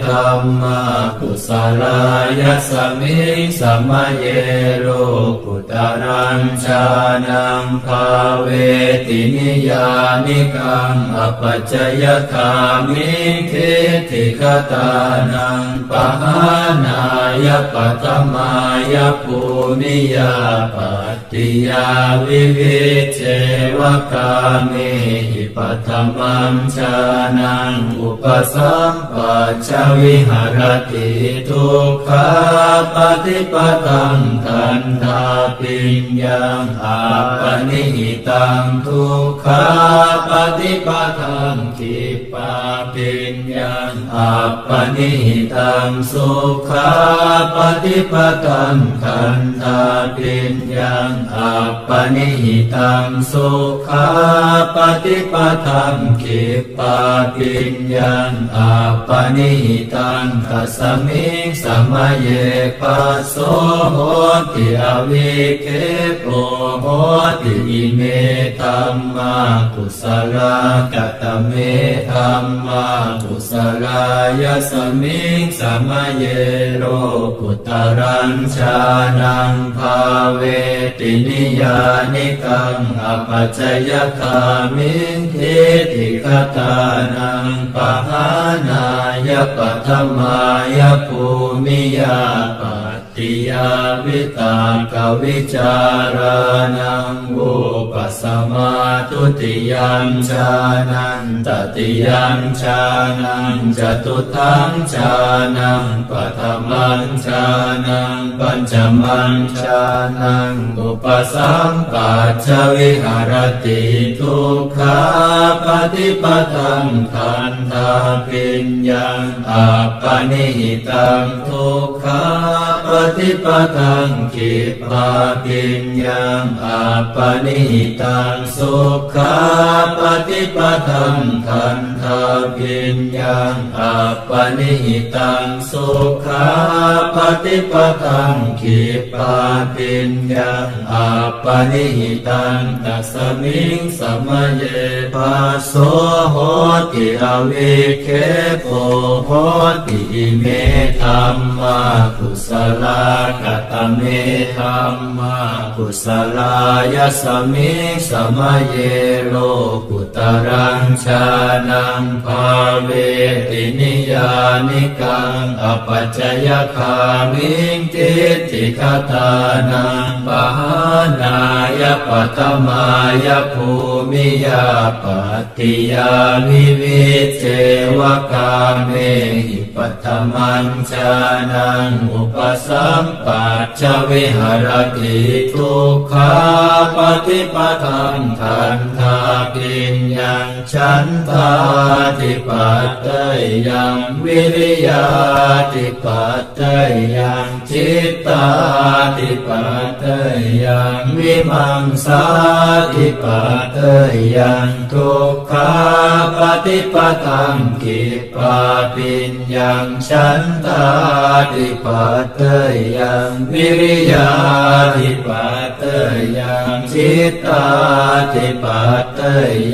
ธัมมากุศลายสมิงสมัยเยโลกุตรัญชานังภาเวตินิยานิกังอปัจจยคามิงทิฏฐิคตานังปหานายปัตมายภูมิยาปัตติยาวิวิเชวกาเมหิปัตมัญชานังอุปสัมปัชชวิหารติทุกขาปฏิปทังคันธาปิญญังอาปนิหิตังทุกขาปฏิปทังขิปปาปิญญังอาปนิหิตังสุขาปฏิปทังคันธาปิญญังอาปนิหิตังสุขาปฏิปทังขิปปาปิญญังอาปนิหิตังตัสมิงสมัยเยภัสโสโหติอวิเคโปโหติอิเมธัมมากุศลกตเมธัมมากุศลายสมิงสมัยเยโลกุตรัญชานังภาเวตินิยานิกังอปัจจยคามิงทิฏฐิคตานังปหานายปัตมายภูมิยาปัตติยาวิตากวิจารานังอุปสมาทุติยัญชานังตติยัญชานังจตุทังชานังปัฏฐมัญชานังปัญจมัญชานังอุปสัมปัชชวิหารติทุกขาปฏิปทังคันธาปิญญังอาปนิหิตังทุกขาปฏิปทังขิปปาปิญญังอาปนิหิตังสุขาปฏิปทังคันธาปิญญังอาปนิหิตังสุขาปฏิปทังขิปปาปิญญังอาปนิหิตังตัสมิงสมัยเยภัสโสโหติอวิเคโปโหติอิเมธัมมากุศลา กตเมธัมมากุศลายสมิงสมเยโลกุตรังชานังภาเวตินิยานิกังอปัจจยคามิงทิฏฐิคตานังปหานายปัตมายภูมิยาปัตติยาวิวิเจวกาเมหิปัตตมัญชานังอุปสัมปัชชวิหรติทุกขาปฏิปทังทันทาปิญญังฉันทาติปัตเตยังวิริยาติปัตเตยังจิตตาติปัตเตยังวิมังสาติปัตเตยังทุกขาปฏิปทังกิปาปิญญังฉันทาติปัตเตยังวิริยาติปัตเตยังจิตตาติปัตเต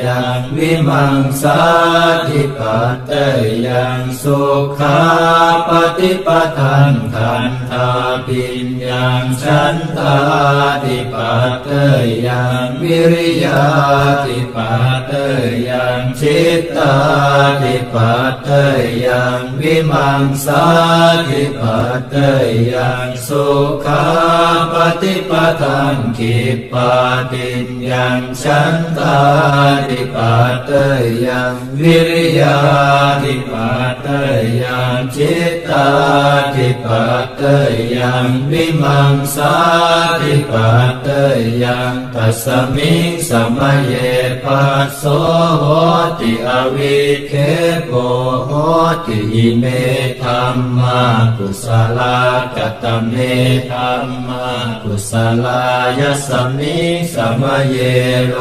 ยังวิมังสาติปัตเตยังสุขาปฏิปทังทันทาปิญญังฉันทาติปัตเตยังวิริยาติปัตเตยังจิตตาติปัตเตยังวิมังสาติปัตเตยังสุขาปฏิปทังกิปาติยังฉันทาติปัตเตยังวิริยาติปัตเตยังจิตตาติปัตเตยังวิมังสาติปัตเตยังตัสมิงสมเยปัสโสโหติอวิเคโกโหติอิเมธัมมากุศลกตเมธัมมากุศลายสมิงสมเยโล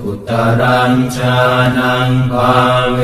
กุตรังชานังภาเว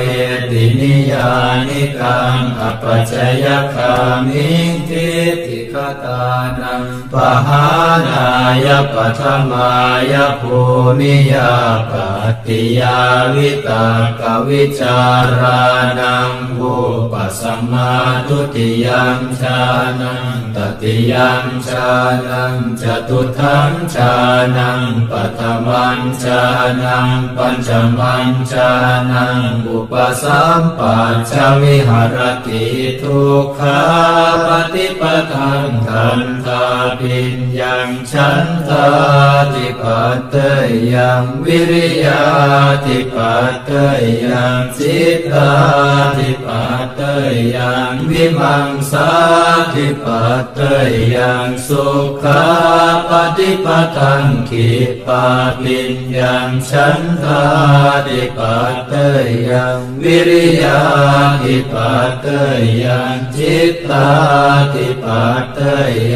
ตินิยานิกังอปัจจยคามิงทิฏฐิคตานังปหานายปัทมายภูมิยาปัตติยาวิตากวิจารานังอุปสัมมาทุติยัมชานังตติยัมชานังจตุถังชานังปัฏมัญชานังปัญจมัญชานังอุปสัมปัชชวิหรติทุกขาปฏิปทังทันทาปิญญังฉันทาติปัตเตยังวิริยาติปัตเตยังจิตตาติปัตเตยังวิมังสาติปัตเตยังสุขาปฏิปทังกิปาปิญญังฉันทาติปัตเตยังวิริยาติปัตเตยังจิตตาติปัตเต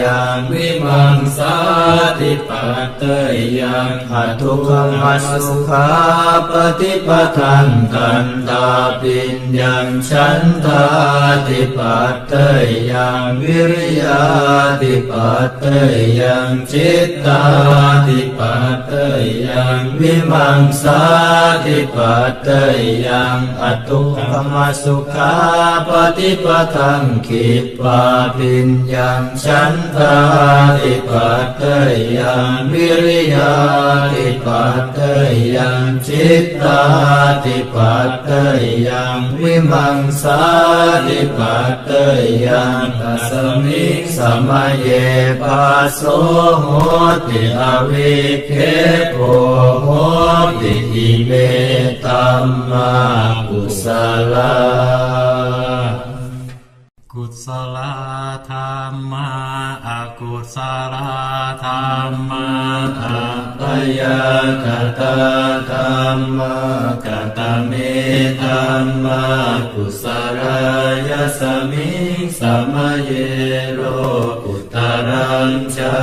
ยังวิมังสาติปัตเตยังอัตถุขมัสสุขาปฏิปทังทันตาปิญญังฉันทาติปัตเตยังวิริยาติปัตเตยังจิตตาติปัตเตยังวิมังสาติปัตเตยังอัตถุขมัสสุขาปฏิปทังขิปาปิญญังฉันทาติปัตเตยังวิริยาติปัตเตยังจิตตาติปัตเตยังวิมังสาติปัตเตยังตัสมิงสมเยปัสโสโหติอวิเคโกโหติอิเมธัมมากุศลากุศลธรรมาอกุศลธรรมาอัปยากตาธรรมากตเมธัมมากุศลายสมิงสมเยโลกุตรังชา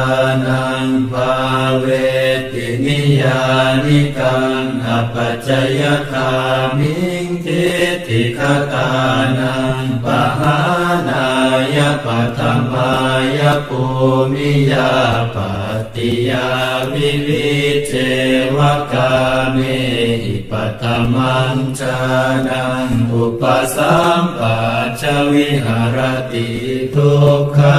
นังภาเวตินิยานิกังอปัจจยคามิงทิฏฐิคตานังปหานายปัทมายภูมิยาปัตติยาวิวิเจวกาเมหิป ปัตมัญจานังอุปสัมปัชชวิหารติทุกขา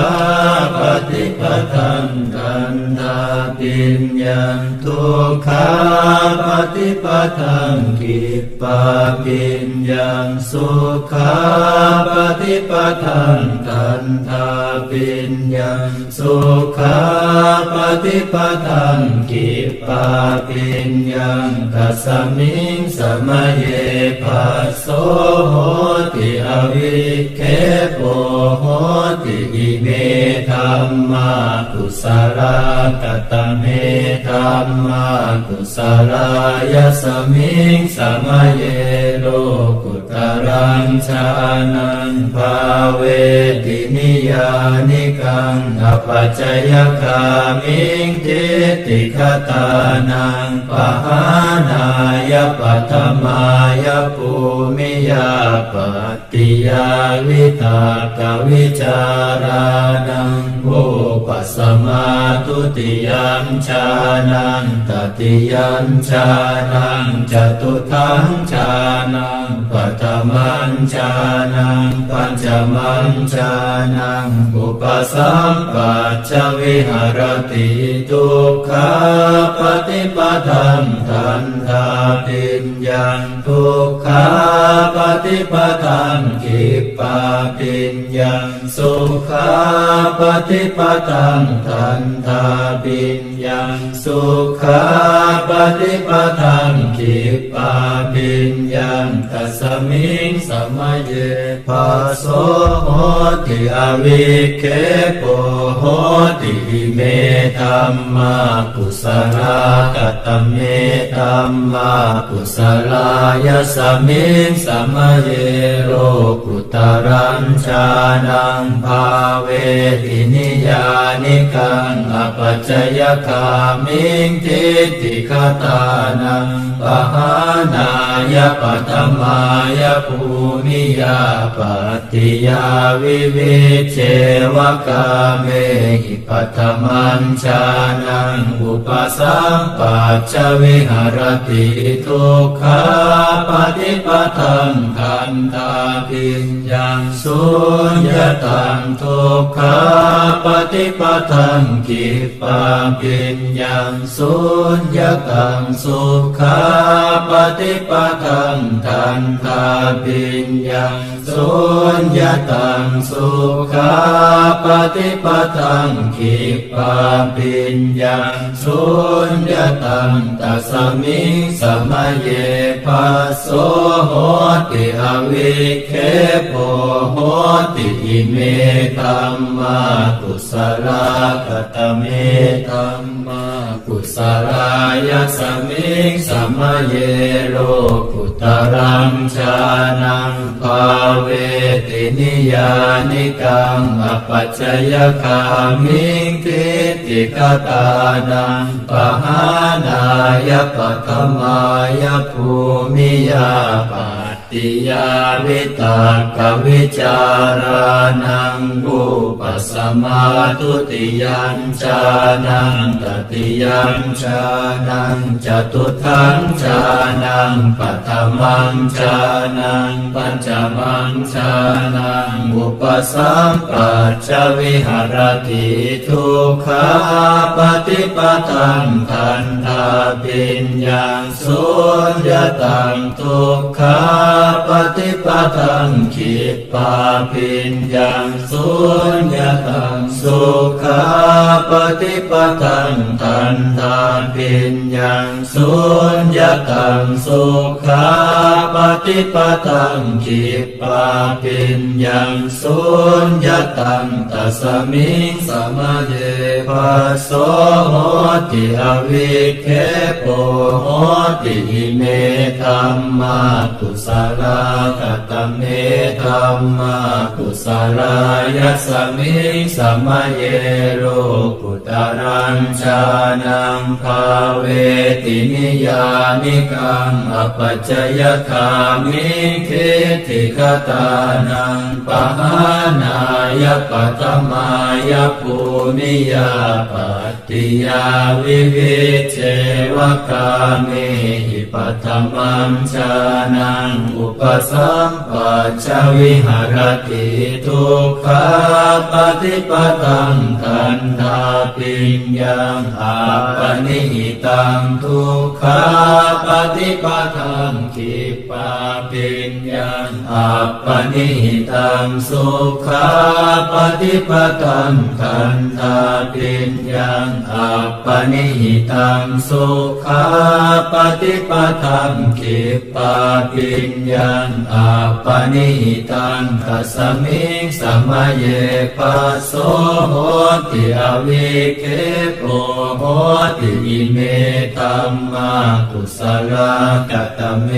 ปฏิปทังกันธาปิญญังทุกขาปฏิปทังกิปปาปิญญังสุขาปฏิปทังกันธาปิญญังสุขาปฏิปทังกิปปาปิญญังตัสมิงสมัยเยปัสโสโหติอวิเคปโหติอิเมธัมมากุศลกตเมธัมมากุศลายสมิงสมัยเยโลกุตรังชานังภาเวตินิยานิกังอปัจจยคามิงทิฏฐิคตานังปหานายปัตถมายภูมิยาปัตติยาวิตากวิจารานังโอปัสมาตุติยัญชานังตติยัญชานังจตุทังชานังปัตตมัญชานังปัญจมัญชานังอุปสัมปัชชวิหารติทุกขาปฏิปทังทันทาปิญญังทุกขาปฏิปทังกิปปาปิญญังสุขาปฏิปทังทันทาปิญญังสุขาปฏิปทังกิปปาปิญญังตัสมิงสมัยเยปัสโสโหติอวิเคปโหติอิเมธัมมากุศลกตเมธัมมากุศลายสมิงสมัยเยโลกุตรัญชานังภาเวตินิยานิกังอปัจจยคามิงทิฏฐิคตานังปหานายปัตถมายภูมิยาปัตติยาวิวิเชวกาเมหิปัตถมัญชานังอุปสัมปัชชวิหารติทุกขาปฏิปทังทันทาปิญญังสุญญตังทุกขาปฏิปทังกิปปาปิญญังสุญญตังสุขาปฏิปทังทันทาปิญญังสุญญตังสุขาปฏิปทังกิปปาปิญญังสุญญตังตัสมิงสมัยเยปัสโสโหติอวิเคปโหติอิเมธัมมากุศลกตเมธัมมากุศลายสมิงสมัยเยโลกุตรังชานังภาเวตินิยานิกังอปัจจยคามิงทิฏฐิคตานังปหานายปัตถมายภูมิยาปัตติยาวิตากวิจารานังอุปสมาตุติยัญชานังตติยัญชานังจตุทังชานังปัตถมัญชานังปัญจมัญชานังอุปสัมปัชชวิหารติทุกขาปฏิปทังทันทาปิญญังสุญญตังทุกขาปฏิปทังกิปปาปิญญังสุญญตังสุขาปฏิปทังทันทาปิญญังสุญญตังสุขาปฏิปทังกิปปาปิญญังสุญญตังตัสมิงสมัยเยปัสโสโหติอวิเคปโหติอิเมธัมมากุศ ลากตเมธัมมากุศลายสมิงสมเยโรกุตรัญชานังภาเวตินิยานิกังอปัจจยคามิทิฏฐิคตานังปหานายปัตมายภูมิยาปัตติยาวิวิเชวกาเมหิปัตมัญชานังอุปสัมปัชชวิหารติทุกขาปฏิปตังคันธาปิญญังอาปนิหิตังทุกขาปฏิปตังคิปาปิญญังอาปนิหิตังสุขาปฏิปตังคันธาปิญญังอาปนิหิตังสุขาปฏิปตังคิปาปิญญังอาปนิหิตังตัสมิงสมเยปัสโสโหติอวิเคโปโหติอิเมธัมมากุศลกตเม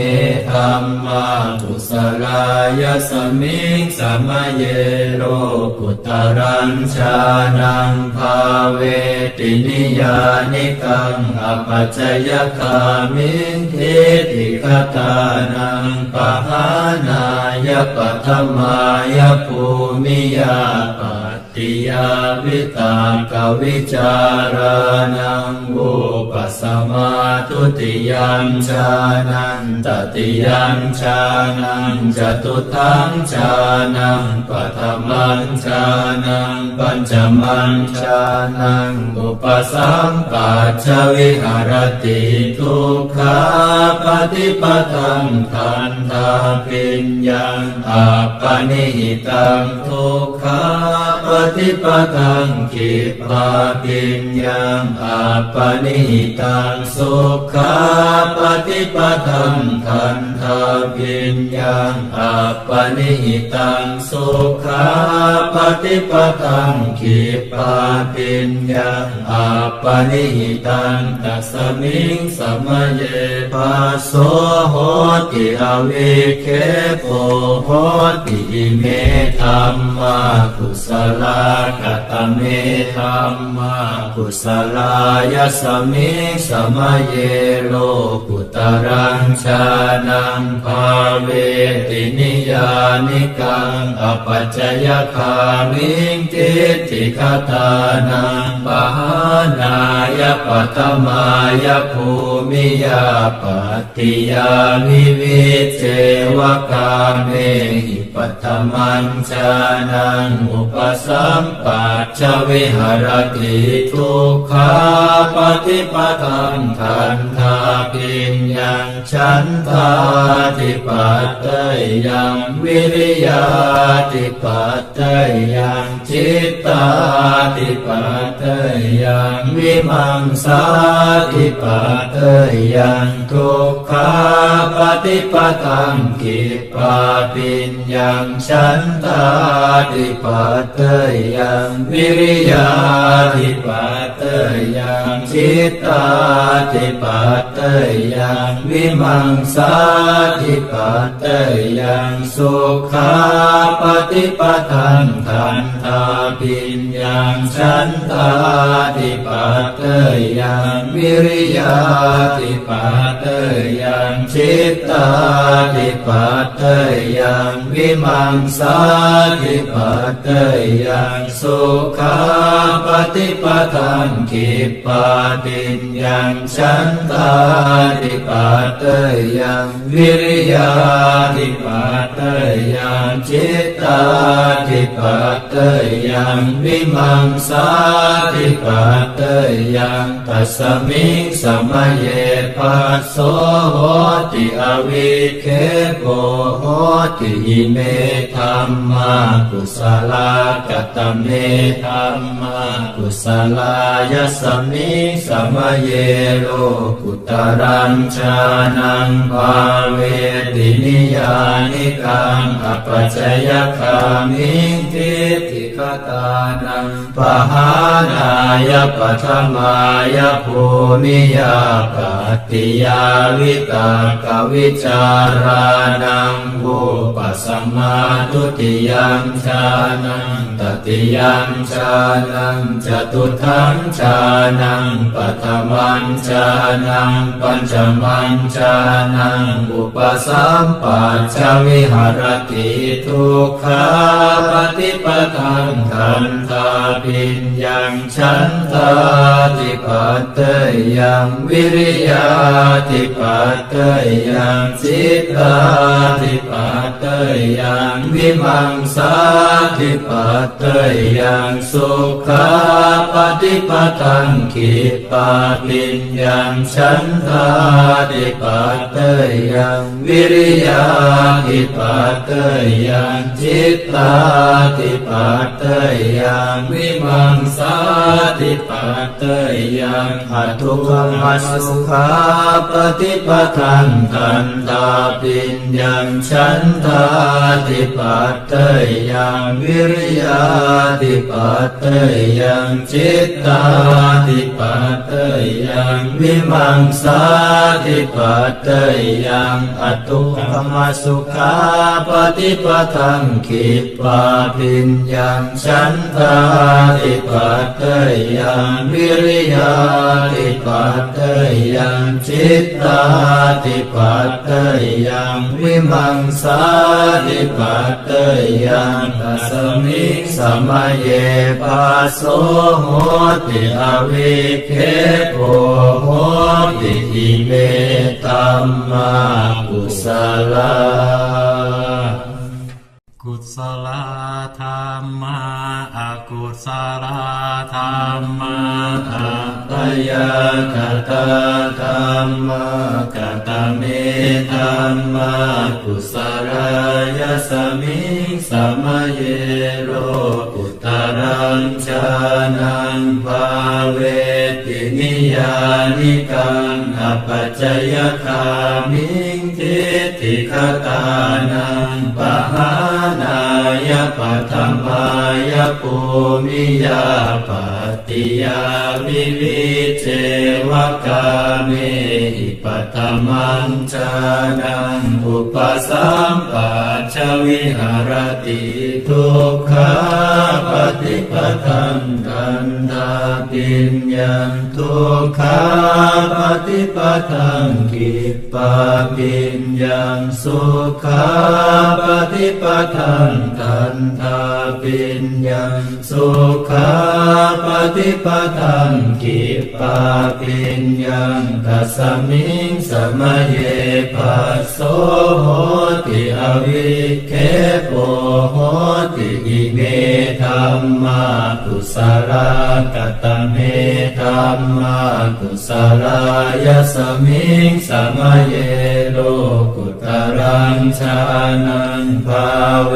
ธัมมากุศลายสมิงสมเยโรกุตรัญชานังภาเวตินิยานิกังอปัจจยคามิงทิฏฐิคตานังปหานายปัตมายภูมิยาปัตติยาวิตากวิจารานังอุปสมาทุติยัญชานังตติยัญชานังจตุตัญชานังปัฏฐมัญชานังปัญจมัญชานังอุปสัมปัชชวิหารติทุกขาปฏิปตังคันธาปิญญังอาปนิหิตังทุกขาปฏิปตังคิปาปิญญังอาปนิหิตังสุขาปฏิปตังคันธาปิญญังอาปนิหิตังสุขาปฏิปตังคิปาปิญญังอาปนิหิตังตัสมิงสมเยปัสโสโหติอวิเคโปโหติอิเมธัมมากุศลกตเมธัมมากุศลายสมิงสมเยโลกุตรัญชานังภาเวตินิยานิกังอปัจจยคามิงทิฏฐิคตานังปหานายปัตมายภูมิยาปัตติยาวิวิเชวกาเมหิปัตถมัญชานังอุปสัมปัชชวิหารติทุกขาปฏิปตังคันธาปิญญังฉันทาติปัตเตยังวิริยาติปัตเตยังจิตตาติปัตเตยังวิมังสาติปัตเตยังทุกขาปฏิปตังคิปาปิญญังฉันทาติปัตเตยังวิริยาติปัตเตยังจิตตาติปัตเตยังวิมังสาติปัตเตยังสุขาปฏิปตังคันธาปิญญังฉันทาติปัตเตยังวิริยาติปัตเตยังจิตตาติปัตเตยังวิมังสาติปัตเตยังสุขาปฏิปตังคิปาปิญญังฉันทาติปัตเตยังวิริยาติปัตเตยังจิตตาติปัตเตยังวิมังสาติปัตเตยังตัสมิงสมเยปัสโสโหติอวิเคโปโหติอิเมธัมมากุศลกตเมธัมมากุศลายสมิงสมเยโลกุตรัญชานังภาเวตินิยานิกังอปัจจยคามิงทิฏฐิคตานั งปหานายปัทมายภูมิยาปัตติยาวิตากวิจารานังอุปสัมมาทุติยัมฌานังตติยัมฌานังจตุทัมฌานังปัฏมัญฌานังปัญจมัญฌานังอุปสัมปัชฌวิหารติทุกขาปฏิปทังขันธาปิญญังฉันทาติปัตเตยังวิริยาติปัตเตยังจิตตาติปัตเตยังวิมังสาติปัตเตยังสุขาปฏิปทังขิปาปิญญังฉันทาติปัตเตยังวิริยาติปัตเตยังจิตตาติปัตเตยังวิมังสาติปัตเตยังอัตถุขมัสสุขาปฏิปทังขันธาปิญญังฉันทาติปัตเตยังวิริยาติปัตเตยังจิตตาติปัตเตยังวิมังสาติปัตเตยังอัตถุขมัสสุขาปฏิปทังขิปาปิญญังฉันทาติปัตเตยังวิริยาติปัตเตยังจิตตาติปัตเตยังวิมังสาติปัตเตยังตัสมิงสมัยเยปัสโสโหติอวิเคโปโหติอิเมตัมมากุศลากุศลธรรมะอกุศลธรรมะอัปยากตาธรรมะกตเมธรรมะกุศลายสมิงสมัยเยโรกุตรังชานังภาเวตินิยานิกังอปัจจยคามิงทิฏฐิคตานังปหานายปัทมายภูมิยาปัตติยาวิวิเจวกาเมหิปัตมัญฌานังอุปสัมปัชฌวิหารติทุกขาปฏิปทังขันธาปิญญังทุกขาปฏิปทังขิปาปิญญังสุขาปฏิปทังขันธาปิญญังสุขาปฏิปทังขิปาปิญญังตัสมิงสมัยเยปัสโสโหติอวิเคโปโหติอิเมธัมมากุศลกตเมธัมมากุศลายสมิงสมัยเยโลกุตรังชานังภาเว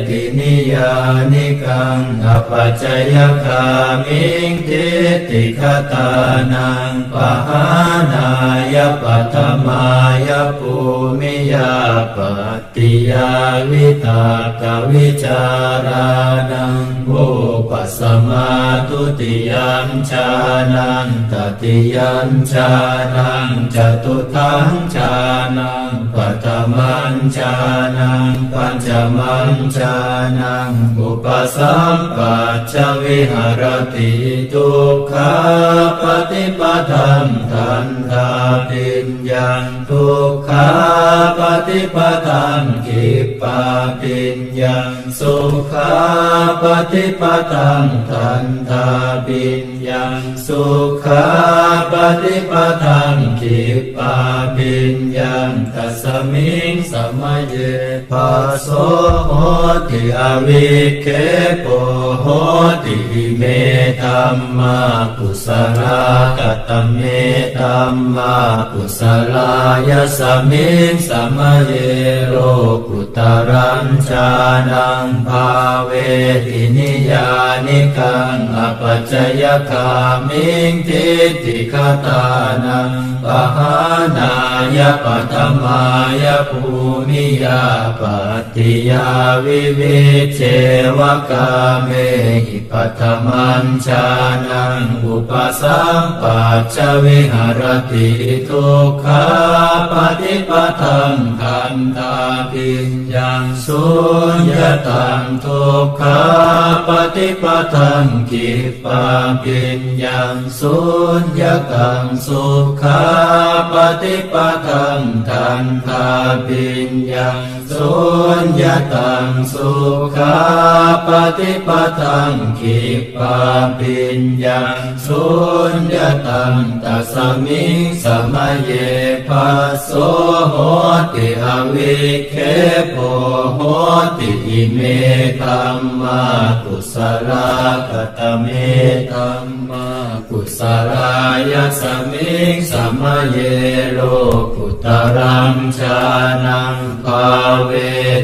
ตินิยานิกังอปัจจยคามิงทิฏฐิคตานังปหานายปัทมายภูมิยาปัตติยาวิตากวิจารานังอุปสัมมาทุติยัมฌานังตติยัมฌานังจตุทัมฌานังปัฏมัญฌานังปัญจมัญฌานังอุปสัมปัชฌวิหารติทุกขาปฏิปทังขันธาปิญญังทุกขาปฏิปทังขิปาปิญญังสุขาปฏิปทังขันธาปิญญังสุขาปฏิปทังขิปาปิญญังตัสมิงสมัยเยปัสโสโหติอวิเคโปโหติอิเมธัมมากุศลกตเมธัมมากุศลายสมิงสมัยเยโลกุตรังชานังภาเวตินิยานิกังอปัจจยคามิงทิฏฐิคตานังปหานายปัทมายภูมิยา ปัตติยาวิเวเชวกาเมหิปัทมัญชานังอุปสัมปัชชวิหารติทุกขาปฏิปทังคันธาปิญญังสุญญตังทุกขาปฏิปทังกิปปาปิญญังสุญญตังสุขาปฏิปทังคันธาปิญญังสุญญตังสุขาปฏิปทังกิปปาปิญญังสุญญตังตัสมิงสมัยเยภัสโสโหติอวิเคโปโหติอิเมธัมมากุศลกตเมธัมมากุศลายสมิงสมัยเยโลกุตรังชานังภาเว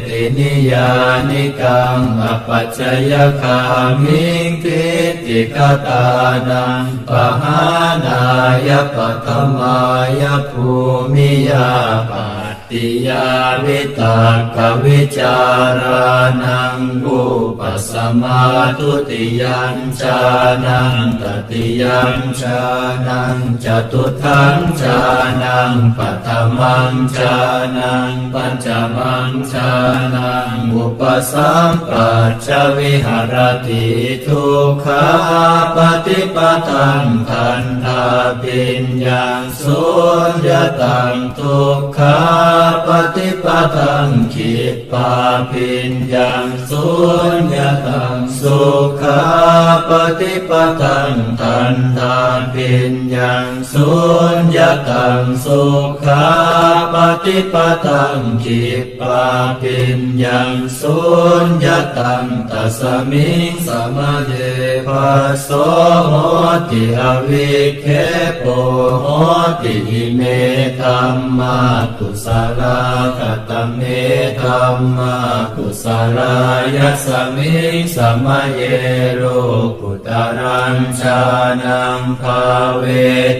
ตินิยานิกังอปัจจยคามิงทิฏฐิกตานังปหานายปัตถมายภูมิยาปัตติยาวิตากวิจารานังอุปสมาทุติยัญชานังตติยัญชานังจตุทัญชานังปัฏฐมัญชานังปัญจมัญชานังอุปสัมปัชชวิหารติทุกขาปฏิปทังคันธาปิญญังสุญญตังทุกขาปฏิปทังกิปปาปิญญังสุญญตังสุขาปฏิปทังคันธาปิญญังสุญญตังสุขาปฏิปทังกิปปาปิญญังสุญญตังตัสมิงสมัยเยภัสโสโหติอวิเคโปโหติอิเมธัมมากุศลกตเมธัมมากุศลายสมิงสมัยเยโลกุตรัญชานังภาเว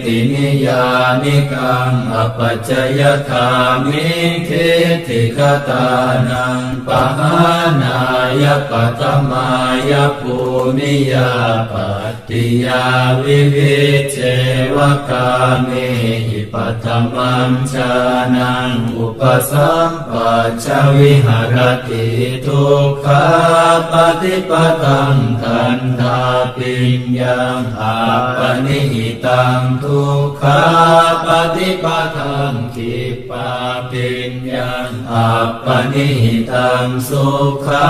ตินิยานิกังอปัจจยคามิงทิฏฐิกตานังปหานายปัตถมายภูมิยาปัตติยาวิเวเชวกาเมหิปัทมัญชานังอุปสัมปัชชวิหารติทุกขาปฏิปทังคันธาปิญญังอาปนิหิตังทุกขาปฏิปทังกิปปาปิญญังอาปนิหิตังสุขา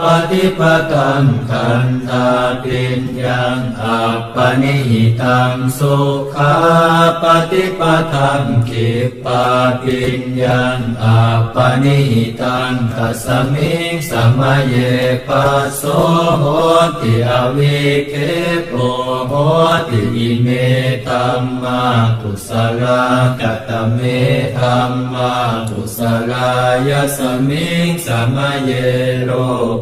ปฏิปทังคันธาปิญญังอาปนิหิตังสุขาปฏิปทังกิปปาปิญญังอาปนิหิตังตัสมิงสมัยเยภัสโสโหติอวิเคโปโหติอิเมธัมมากุศลกตเมธัมมากุศลายสมิงสมัยเยโล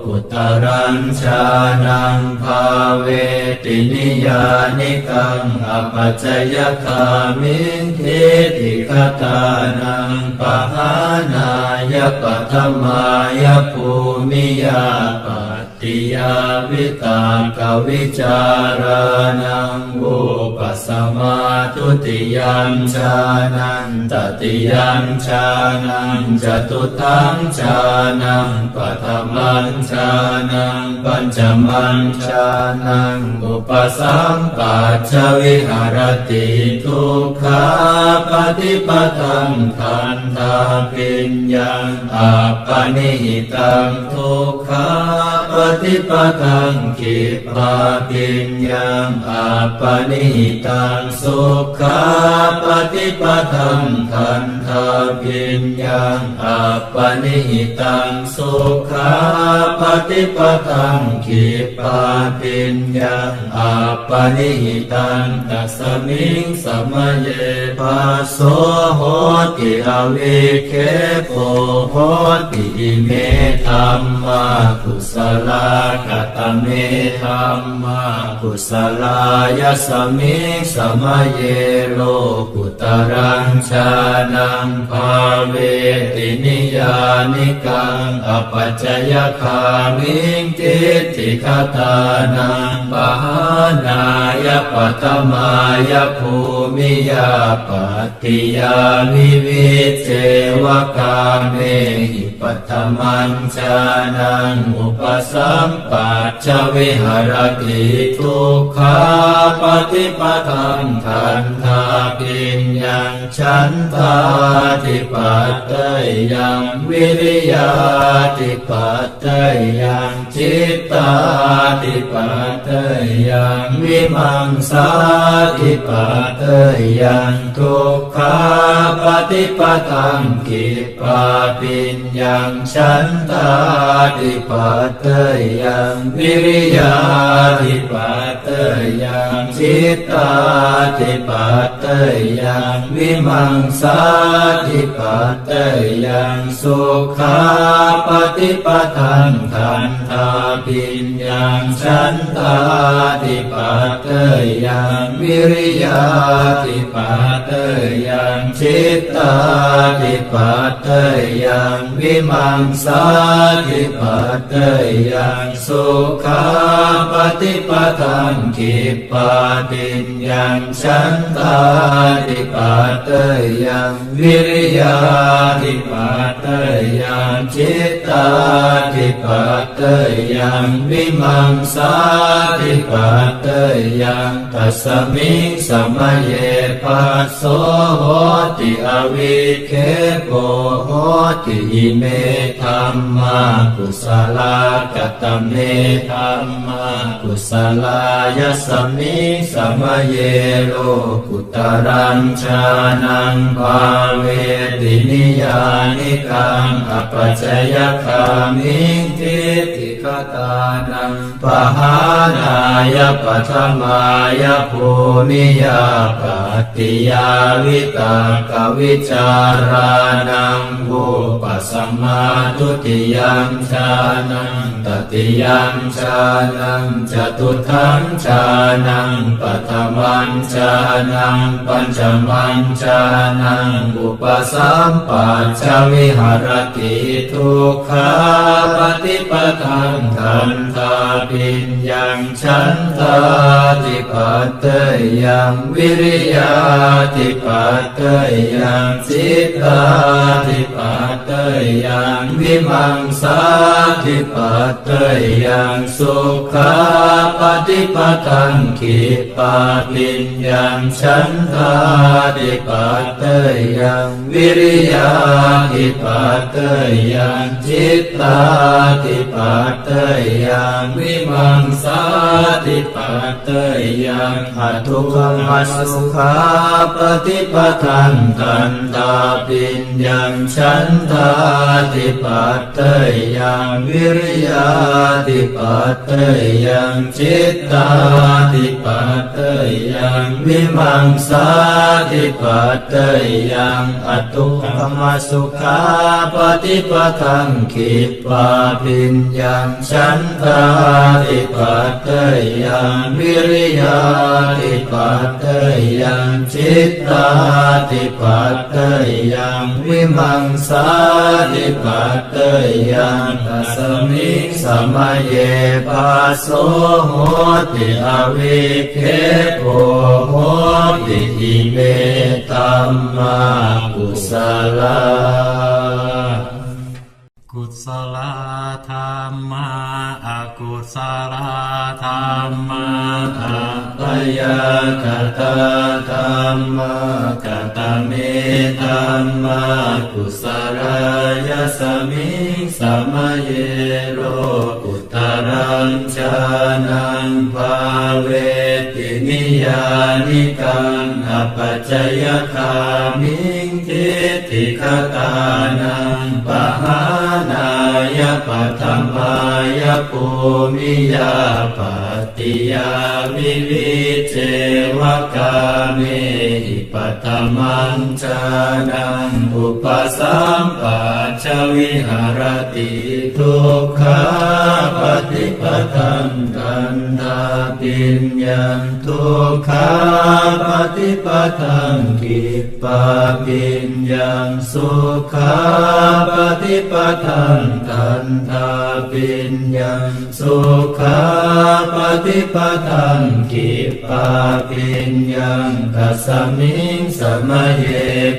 กุตรัญชานังภาเวตินิยานิกังอปัจจยคามิงทิฏฐิกตานังปหานายปัตถมายภูมิยาปัตติยาวิตากวิจารานังอุปสมาทุติยัญชานังตติยัญชานังจตุทัญชานังปัฏฐมัญชานังปัญจมัญชานังอุปสัมปัชชวิหารติทุกขาปฏิปทังคันธาปิญญังอาปนิหิตังทุกขาปฏิปทังกิปปาปิญญังอาปนิหิตังสุขาปฏิปทังคันธาปิญญังอาปนิหิตังสุขาปฏิปทังกิปปาปิญญังอาปนิหิตังตัสมิงสมัยเยภัสโสโหติอวิเคโปโหติอิเมธัมมากุศลา กตเมธัมมากุศลายสมิงสมัยเยโลกุตรังชานังภาเวตินิยานิกังอปัจจยคามิงทิฏฐิคตานังปหานายปัตมายภูมิยาปัตติยาวิวิเจวกาเมหิปัตตมัญชานังอุปสัมปัชชวิหรติทุกขาปฏิปทังทันทาปิญญังฉันทาติปัตเตยังวิริยาติปัตเตยังจิตตาติปัตเตยังวิมังสาติปัตเตยังทุกขาปฏิปทังกิปาปิญญังฉันทาติปัตเตยังวิริยาติปัตเตยังจิตตาติปัตเตยังวิมังสาติปัตเตยังสุขาปฏิปทังทันทาปิญญังฉันทาติปัตเตยังวิริยาติปัตเตยังจิตตาติปัตเตยังวิมังสาติปัตเตยังสุขาปฏิปทังกิปาปิญญังฉันทาติปัตเตยังวิริยาติปัตเตยังจิตตาติปัตเตยังวิมังสาติปัตเตยังตัสมิงสมัยเยปัสโสโหติอวิเคโกโหติอิเมธัมมากุศลกตเมธัมมากุศลายสมิงสมัยเยโลกุตรังชานังภาเวตินิยานิกังอปัจจยคามิงทิฏฐิคตานังปหานายปัทมายภูมิยาปัตติยาวิตากวิจารานังบุปสัมมาทุติยัมชานังตติยัมชานังจตุทังชานังปัทมัญชานังปัญจมัญชานังอุปสัมปัชชวิหรติทุกขาปฏิปทังทันทาปิญญังฉันทาติปัตเตยังวิริยาติปัตเตยังจิตตาติปัตเตยังวิมังสาติปัตเตยังสุขาปฏิปทังกิปาปิญญังฉันทาติปัตเตยังวิริยาติปัตเตยังจิตตาติปัตเตยังวิมังสาติปัตเตยังอทุกขมัสสุขาปฏิปทังทันตาปิญญังฉันทาติปัตเตยังวิริยาติปัตเตยังจิตตาติปัตเตยังวิมังสาติปัตเตยังอทุกขมัสสุขาปฏิปทังขิปาปิญญังฉันทาติปัตเตยังวิริยาติปัตเตยังจิตตาติปัตเตยังวิมังสาติปัตเตยังตัสมิงสมัยเยปัสโสโหติอวิเคโกโหติอิเมธัมมากุศลากุศลธรรมาอกุศลธรรมาอัปยากตาธรรมากตเมธัมมากุศลายสมิงสมัยเยโลกุตรังชานังภาเวตินิยานิกังอปัจจยคามิงทิฏฐิคตานังปหานายปัทมายภูมิยาปัตติยาวิวิเจวกาเมหิป ปัตมัญจานังอุปสัมปัชชวิหารติทุกขาปฏิปทังตัณฑาปิญญังทุกขาปฏิปทังกิปปาปิญญังสุขาปฏิปทังตัณฑาปิญญังสุขาปฏิปทังกิปปาปิญญังตัสมิงสมัยเย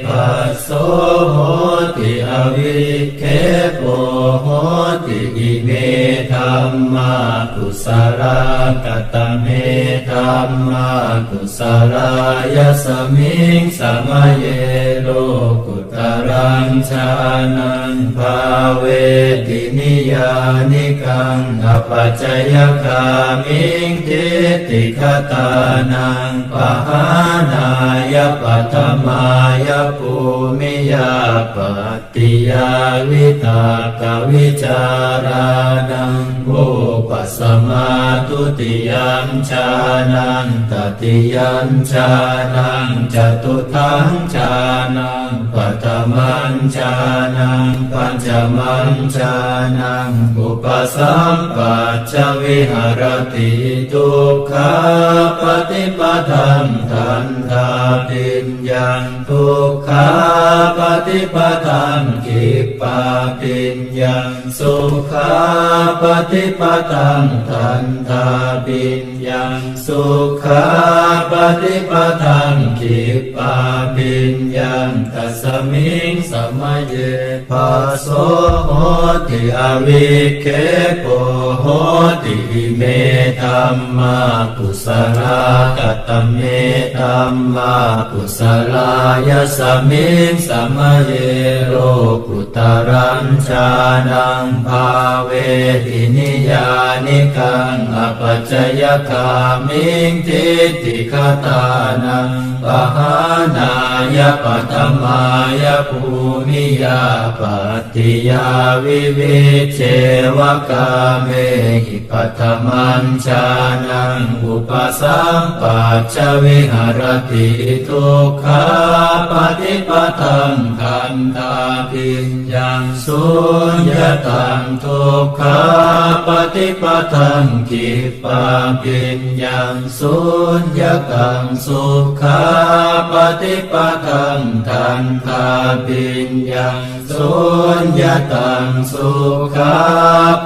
ปัสโสโหติอวิเคโปโหติอิเมธัมมากุศลกตเมธัมมากุศลายสมิงสมัยเยโลกุตรังชานังภาเวตินิยานิกังอปัจจยคามิงทิฏฐิคตานังปหานายปัตมายภูมิยาปัตติยาวิตากวิจารานังโอปัสมาตุติยัมชานังตติยัมชานังจตุทังชานังปัตมัญชานังปัญจมัญชานังอุปสัมปัชชวิหารติทุกขาปฏิปทังตัณฑาปิญญังทุกขาปฏิปทังกิปปาปิญญังสุขาปฏิปทังตัณฑาปิญญังสุขาปฏิปทังกิปปาปิญญังตัสมิงสมัยเยปัสโสโหติอวิเคโปโหติอิเมธัมมากุศลกตเมธัมมากุศลายสมิงสมัยเยโลกุตรัญชานังภาเวทินิยานิกังอปัจจยคามิงทิฏฐิคตานังปหานายปัตมายภูมิยาปัตติยาวิวิเชวกาเมหิปัตมัญชานังอุปสัมปัชชวิหารติทุกขาปฏิปทังตัณฑาปิญญังสุญญตังทุกขาปฏิปทังกิปปาปิญญังสุญญตังสุขาปฏิปทังตัณฑาปิญญังสุญญตังสุขา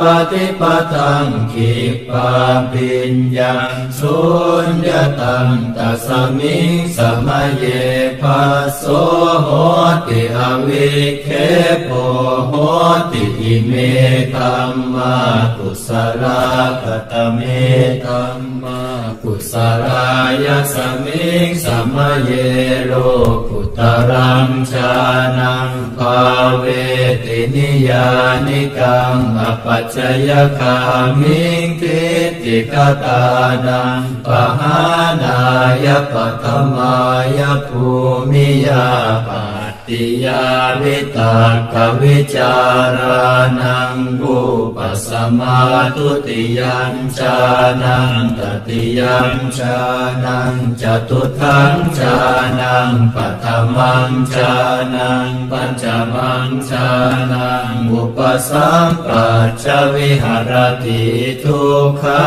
ปฏิปทังกิปปาปิญญังสุญญตังตัสมิงสมัยเยปัสโสโหติอวิเคโปโหติอิเมธัมมากุศลกตเมธัมมากุศลายสมิงสมัยเยโลกุตรังชานังภาเวตินิยานิกังอปัจจยคามิงทิฏฐิคตานังปหานายปัตมายภูมิยาปัตติยาวิตากวิจารานังอุปสมาตุติยัมชานังตติยัมชานังจตุทังชานังปัตมัญชานังปัญจมัญชานังอุปสัมปัชชวิหารติทุกขา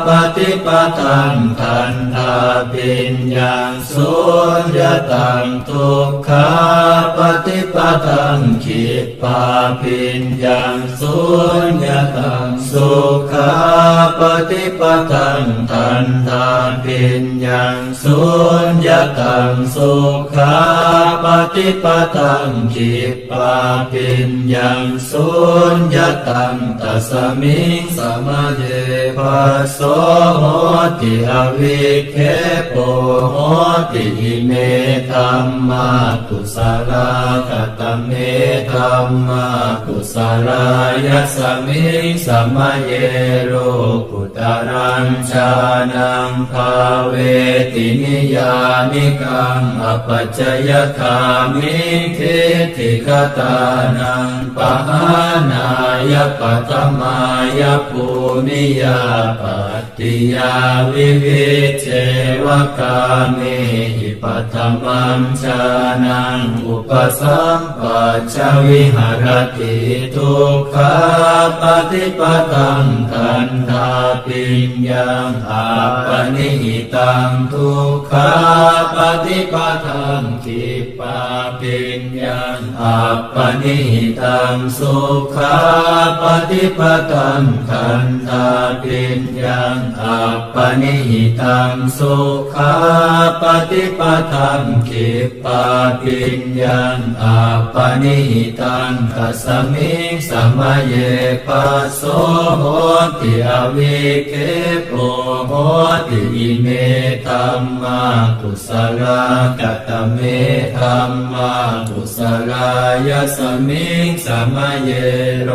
ปฏิปทังตัณฑาปิญญังสุญญตังทุกขาปฏิปทังกิปปาปิญญังสุญญตังสุขาปฏิปทังตัณฑาปิญญังสุญญตังสุขาปฏิปทังกิปปาปิญญังสุญญตังตัสมิงสมัยเยปัสโสโหติอวิเคโปโหติอิเมธัมมากุศล ลากตเมธัมมากุศลายสมิงสมเยโรกุตรัญชานังภาเวตินิยานิกังอปัจจยคามิทิฏฐิคตานังปหานายปัตมายภูมิยาปัตติยาวิวิเชวกามิหิปัตมัญชานังอุปสัมปัชชวิหารติทุกขาปฏิปตังคันธาปิญญังอาปนิหิตังทุกขาปฏิปตังคิปาปิญญังอาปนิหิตังสุขาปฏิปตังคันธาปิญญังอาปนิหิตังสุขาปฏิปตังคิปาปิญญังอาปนิหิตังตัสมิงสมเยปัสโสโหติอวิเคปโหติอิเมธัมมากุศลกตเมธัมมากุศลายสมิงสมเยโร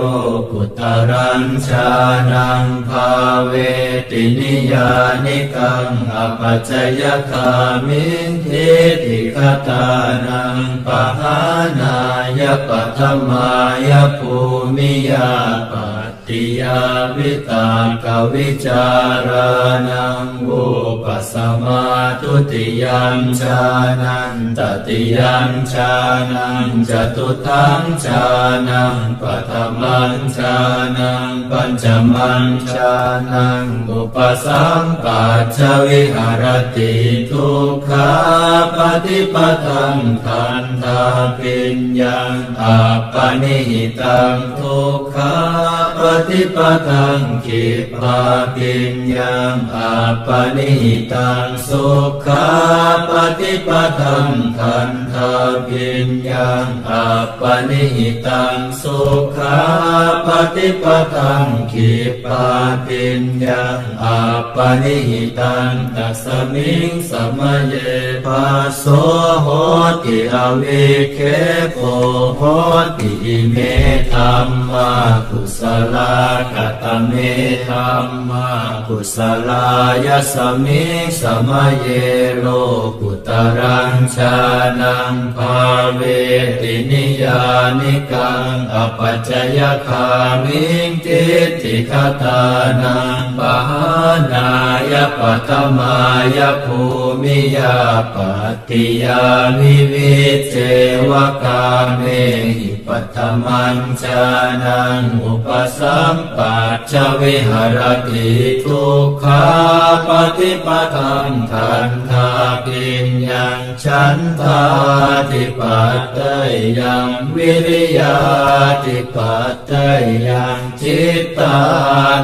กุตรัญชานังภาเวตินิยานิกังอปัจจยคามิงทิฏฐิคตานังปหานายปัตมายภูมิยาปัตติยาวิตากวิจารานังอุปสมาทุติยัญชานันตติยัญชานังจตุทังชานังปัฏมัญชานังปัญจมัญชานังอุปสัมปัชชวิหารติทุกขาปฏิปตังคันธาปิญญังอาปนิหิตังทุกขาปฏิปตังคิปาปิญญังอาปนิหิตังสุขาปฏิปตังคันธาปิญญังอาปนิหิตังสุขาปฏิปตังคิปาปิญญังอาปนิหิตังตัสมิงสมเยปัสโสโหติอวิเคปโหติอิเมธัมมากุศลกตเมธัมมากุศลายสมิงสมเยโลกุตรัญชานังภาเวตินิยานิกังอปัจจยคามิงทิฏฐิคตานังปหานายปัตมายภูมิยาปัตติยาวิวิเชวกาเมหิปัตมัญชานังอุปสัมปัชชวิหารติทุกขาปฏิปตังคันธาปิญญังฉันทาติปัตเตยังวิริยาติปัตเตยังจิตตา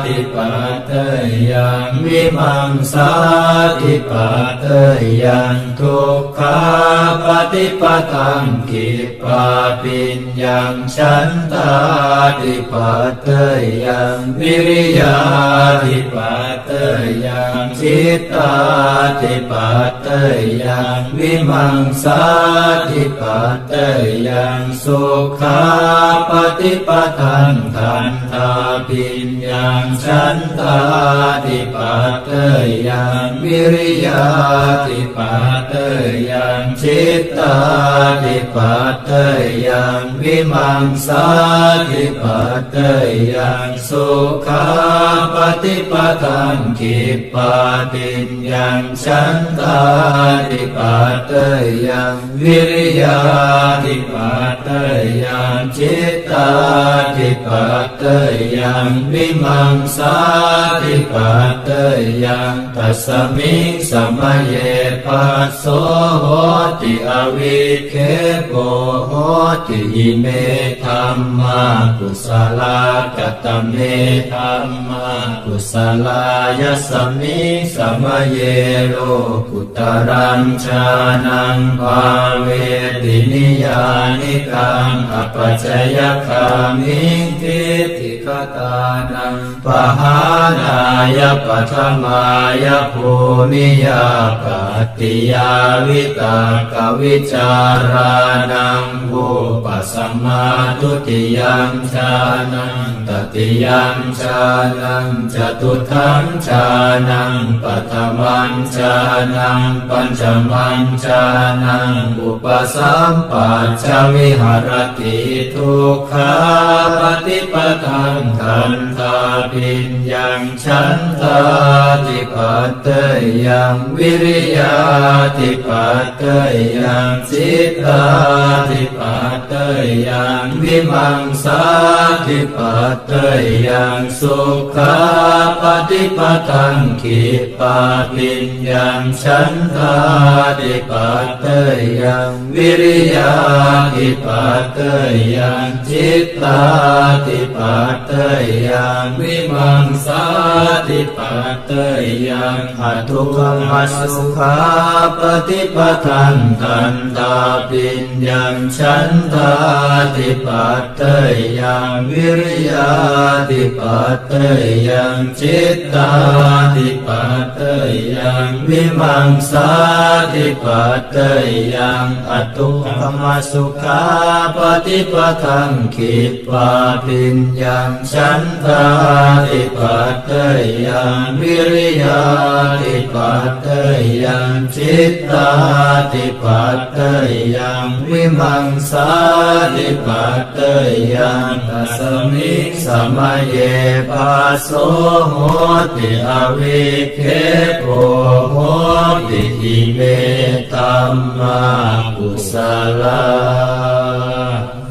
ติปัตเตยังวิมังสาติปัตเตยังทุกขาปฏิปตังคิปาปิญญังฉันทาติปัตเตยังวิริยาติปัตเตยังจิตตาติปัตเตยังวิมังสาติปัตเตยังสุขาปฏิปตังคันธาปิญญังฉันทาติปัตเตยังวิริยาติปัตเตยังจิตตาติปัตเตยังวิมังสาติปัตเตยังสุขาปฏิปตังคิปาปิญญังฉันทาติปัตเตยังวิริยาติปัตเตยังจิตตาติปัตเตยังวิมังสาติปัตเตยังตัสมิงสมเยปัสโสโหติอวิเคปโหติอิเมธัมมากุศลกตเมธัมมากุศลายสมิงสมเยโลกุตรัญชานังภาเวตินิยานิกังอปัจจยคามิงทิฏฐิคตานัง ปหานายปัทมายภูมิยาปัตติยาวิตากวิจารานังอุปสัมมาทุติยัมฌานังตติยัมฌานังจตุถังฌานังปัฏฐมัญฌานังปัญจมัญฌานังอุปสัมปัชฌวิหารติทุกขาปฏิปทังทันตาปิญญังฉันทาติปัตเตยังวิริยาติปัตเตยังจิตตาติปัตเตยังวิมังสาติปัตเตยังสุขาปฏิปทังขิปาปิญญังฉันทาติปัตเตยังวิริยาติปัตเตยังจิตตาติปัตเตยังวิมังสาติปัตเตยังอทุกขมัสสุขาปฏิปทังทันตาปิญญังฉันทาติปัตเตยังวิริยาติปัตเตยังจิตตาติปัตเตยังวิมังสาติปัตเตยังอทุกขมัสสุขาปฏิปทังขิปาปิญญังฉันทาติปัตเตยังวิริยาติปัตเตยังจิตตาติปัตเตยังวิมังสาติปัตเตยังตัสมิงสมัยเยปัสโสโหติอวิเคโกโหติอิเมตัมมากุศลา